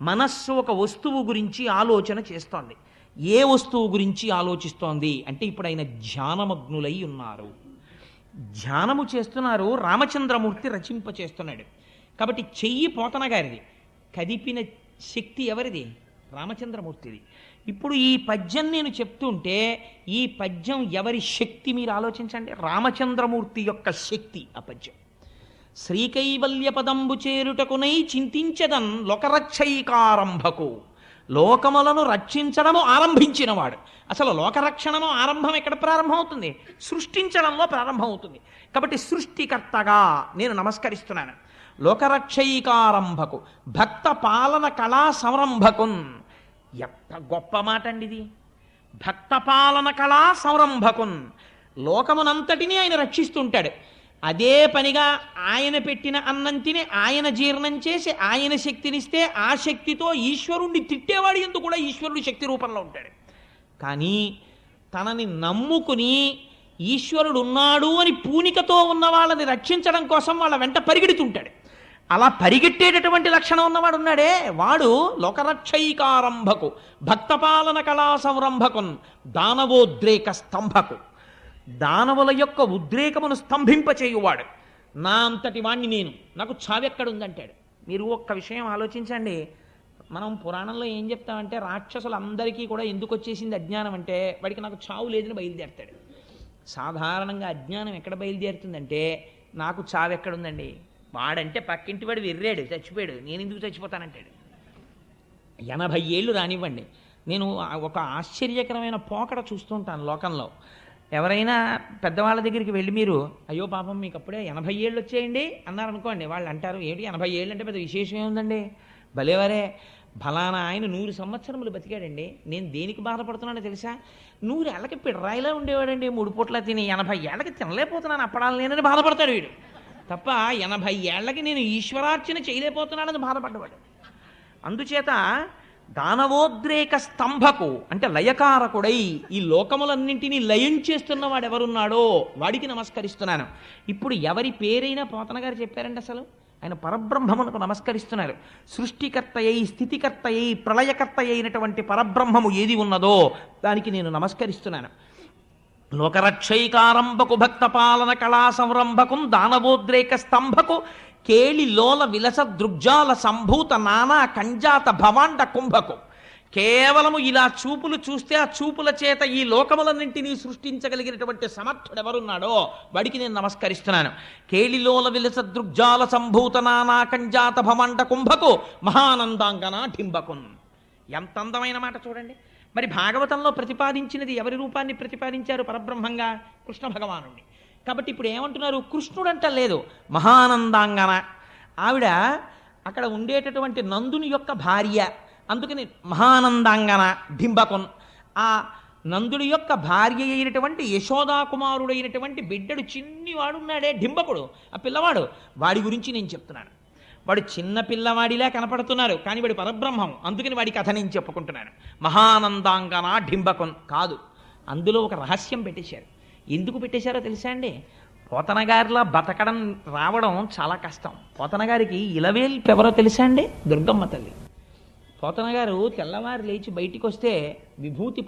S2: మనస్సు ఒక వస్తువు గురించి ఆలోచన చేస్తోంది. ఏ వస్తువు గురించి ఆలోచిస్తోంది అంటే, ఇప్పుడు ఆయన ధ్యానమగ్నులై ఉన్నారు, ధ్యానము చేస్తున్నారు. రామచంద్రమూర్తి రచింప చేస్తున్నాడు కాబట్టి చెయ్యి పోతన గారిది, కదిపిన శక్తి ఎవరిది? రామచంద్రమూర్తిది. ఇప్పుడు ఈ పద్యం నేను చెప్తుంటే ఈ పద్యం ఎవరి శక్తి మీరు ఆలోచించండి. రామచంద్రమూర్తి యొక్క శక్తి ఆ పద్యం. శ్రీకైవల్య పదంబు చేరుటకునై చింతించదన్ లోకరక్షైకారంభకు. లోకములను రక్షించడము ఆరంభించినవాడు. అసలు లోకరక్షణము ఆరంభం ఎక్కడ ప్రారంభం అవుతుంది? సృష్టించడంలో ప్రారంభం అవుతుంది. కాబట్టి సృష్టికర్తగా నేను నమస్కరిస్తున్నాను. లోకరక్షైకారంభకు భక్త పాలన కళా సంరంభకున్. ఎంత గొప్ప మాట అండి ఇది! భక్త పాలన కళా సంరంభకున్. లోకమునంతటినీ ఆయన రక్షిస్తుంటాడు. అదే పనిగా ఆయన పెట్టిన అన్నం తిని ఆయన జీర్ణం చేసి ఆయన శక్తినిస్తే ఆ శక్తితో ఈశ్వరుణ్ణి తిట్టేవాడు ఎందుకు కూడా ఈశ్వరుడి శక్తి రూపంలో ఉంటాడు. కానీ తనని నమ్ముకుని ఈశ్వరుడు ఉన్నాడు అని పూనికతో ఉన్న వాళ్ళని రక్షించడం కోసం వాళ్ళ వెంట పరిగెడుతుంటాడు. అలా పరిగెట్టేటటువంటి లక్షణం ఉన్నవాడు ఉన్నాడే, వాడు లోకరక్షైకారంభకు భక్తపాలన కళా సంరంభకున్ దానవోద్రేక స్తంభకు. దానవుల యొక్క ఉద్రేకమును స్తంభింపచేయువాడు. నా అంతటి వాణ్ణి నేను, నాకు చావెక్కడుందంటాడు. మీరు ఒక్క విషయం ఆలోచించండి. మనం పురాణంలో ఏం చెప్తామంటే, రాక్షసులందరికీ కూడా ఎందుకు వచ్చేసింది అజ్ఞానం అంటే, వాడికి నాకు చావు లేదని బయలుదేరతాడు. సాధారణంగా అజ్ఞానం ఎక్కడ బయలుదేరుతుందంటే, నాకు చావెక్కడుందండి, వాడంటే పక్కింటి వాడు వెర్రాడు, చచ్చిపోయాడు, నేను ఎందుకు చచ్చిపోతానంటాడు. 80 ఏళ్ళు రానివ్వండి. నేను ఒక ఆశ్చర్యకరమైన పోకడ చూస్తుంటాను లోకంలో. ఎవరైనా పెద్దవాళ్ళ దగ్గరికి వెళ్ళి మీరు, అయ్యో పాపం మీకు అప్పుడే 80 ఏళ్ళు వచ్చేయండి అన్నారనుకోండి, వాళ్ళు అంటారు, ఏమిటి 80 ఏళ్ళు అంటే పెద్ద విశేషం ఏముందండి, భలేవరే, ఫలానా ఆయన 100 సంవత్సరములు బతికాడండి, నేను దేనికి బాధపడుతున్నానో తెలుసా, 100 ఏళ్ళకి పిడరాయిలా ఉండేవాడండి, 3 పూట్ల తిని 80 ఏళ్ళకి తినలేకపోతున్నాను అప్పడాలు నేనని బాధపడతాడు వీడు. తప్ప 80 ఏళ్ళకి నేను ఈశ్వరార్చన చేయలేకపోతున్నానని బాధపడ్డవాడు. అందుచేత దానవోద్రేక స్తంభకు అంటే లయకారకుడై ఈ లోకములన్నింటినీ లయం చేస్తున్న వాడు ఎవరున్నాడో వాడికి నమస్కరిస్తున్నాను. ఇప్పుడు ఎవరి పేరైనా పోతన గారు చెప్పారండి అసలు ఆయన పరబ్రహ్మమునకు నమస్కరిస్తున్నారు. సృష్టికర్త అయి స్థితికర్త అయి ప్రళయకర్త అయినటువంటి పరబ్రహ్మము ఏది ఉన్నదో దానికి నేను నమస్కరిస్తున్నాను. లోకరక్షైకారంభకు భక్త పాలన కళా సంరంభకం దానవోద్రేక స్తంభకు కేళి లోల విలస దృగ్జాల సంభూత నానా కంజాత భవాండ కుంభకు. కేవలము ఇలా చూపులు చూస్తే ఆ చూపుల చేత ఈ లోకములన్నింటినీ సృష్టించగలిగినటువంటి సమర్థుడు ఎవరున్నాడో వాడికి నేను నమస్కరిస్తున్నాను. కేళిలోల విలస దృగ్జాల సంభూత నానా కంజాత భవాండ కుంభకు మహానందాంగన ఢింబకున్. ఎంత అందమైన మాట చూడండి. మరి భాగవతంలో ప్రతిపాదించినది ఎవరి రూపాన్ని ప్రతిపాదించారు? పరబ్రహ్మంగా కృష్ణ భగవానుణ్ణి. కాబట్టి ఇప్పుడు ఏమంటున్నారు? కృష్ణుడంట లేదు, మహానందాంగన. ఆవిడ అక్కడ ఉండేటటువంటి నందుని యొక్క భార్య, అందుకని మహానందాంగన డింబకొన్. ఆ నందుడి యొక్క భార్య అయినటువంటి యశోదాకుమారుడైనటువంటి బిడ్డడు చిన్నివాడున్నాడే డింబకుడు, ఆ పిల్లవాడు, వాడి గురించి నేను చెప్తున్నాను. వాడు చిన్న పిల్లవాడిలా కనపడుతున్నారు కానీ వాడి పరబ్రహ్మం, అందుకని వాడి కథ నేను చెప్పుకుంటున్నాను. మహానందాంగన డింబకొన్ కాదు, అందులో ఒక రహస్యం పెట్టేశారు. ఎందుకు పెట్టేశారో తెలుసా అండి? పోతన గారిలా బతకడం రావడం చాలా కష్టం. పోతన గారికి ఇలవేల్పు ఎవరో తెలుసా అండి? దుర్గమ్మ తల్లి. పోతన గారు తెల్లవారు లేచి బయటికి వస్తే విభూతి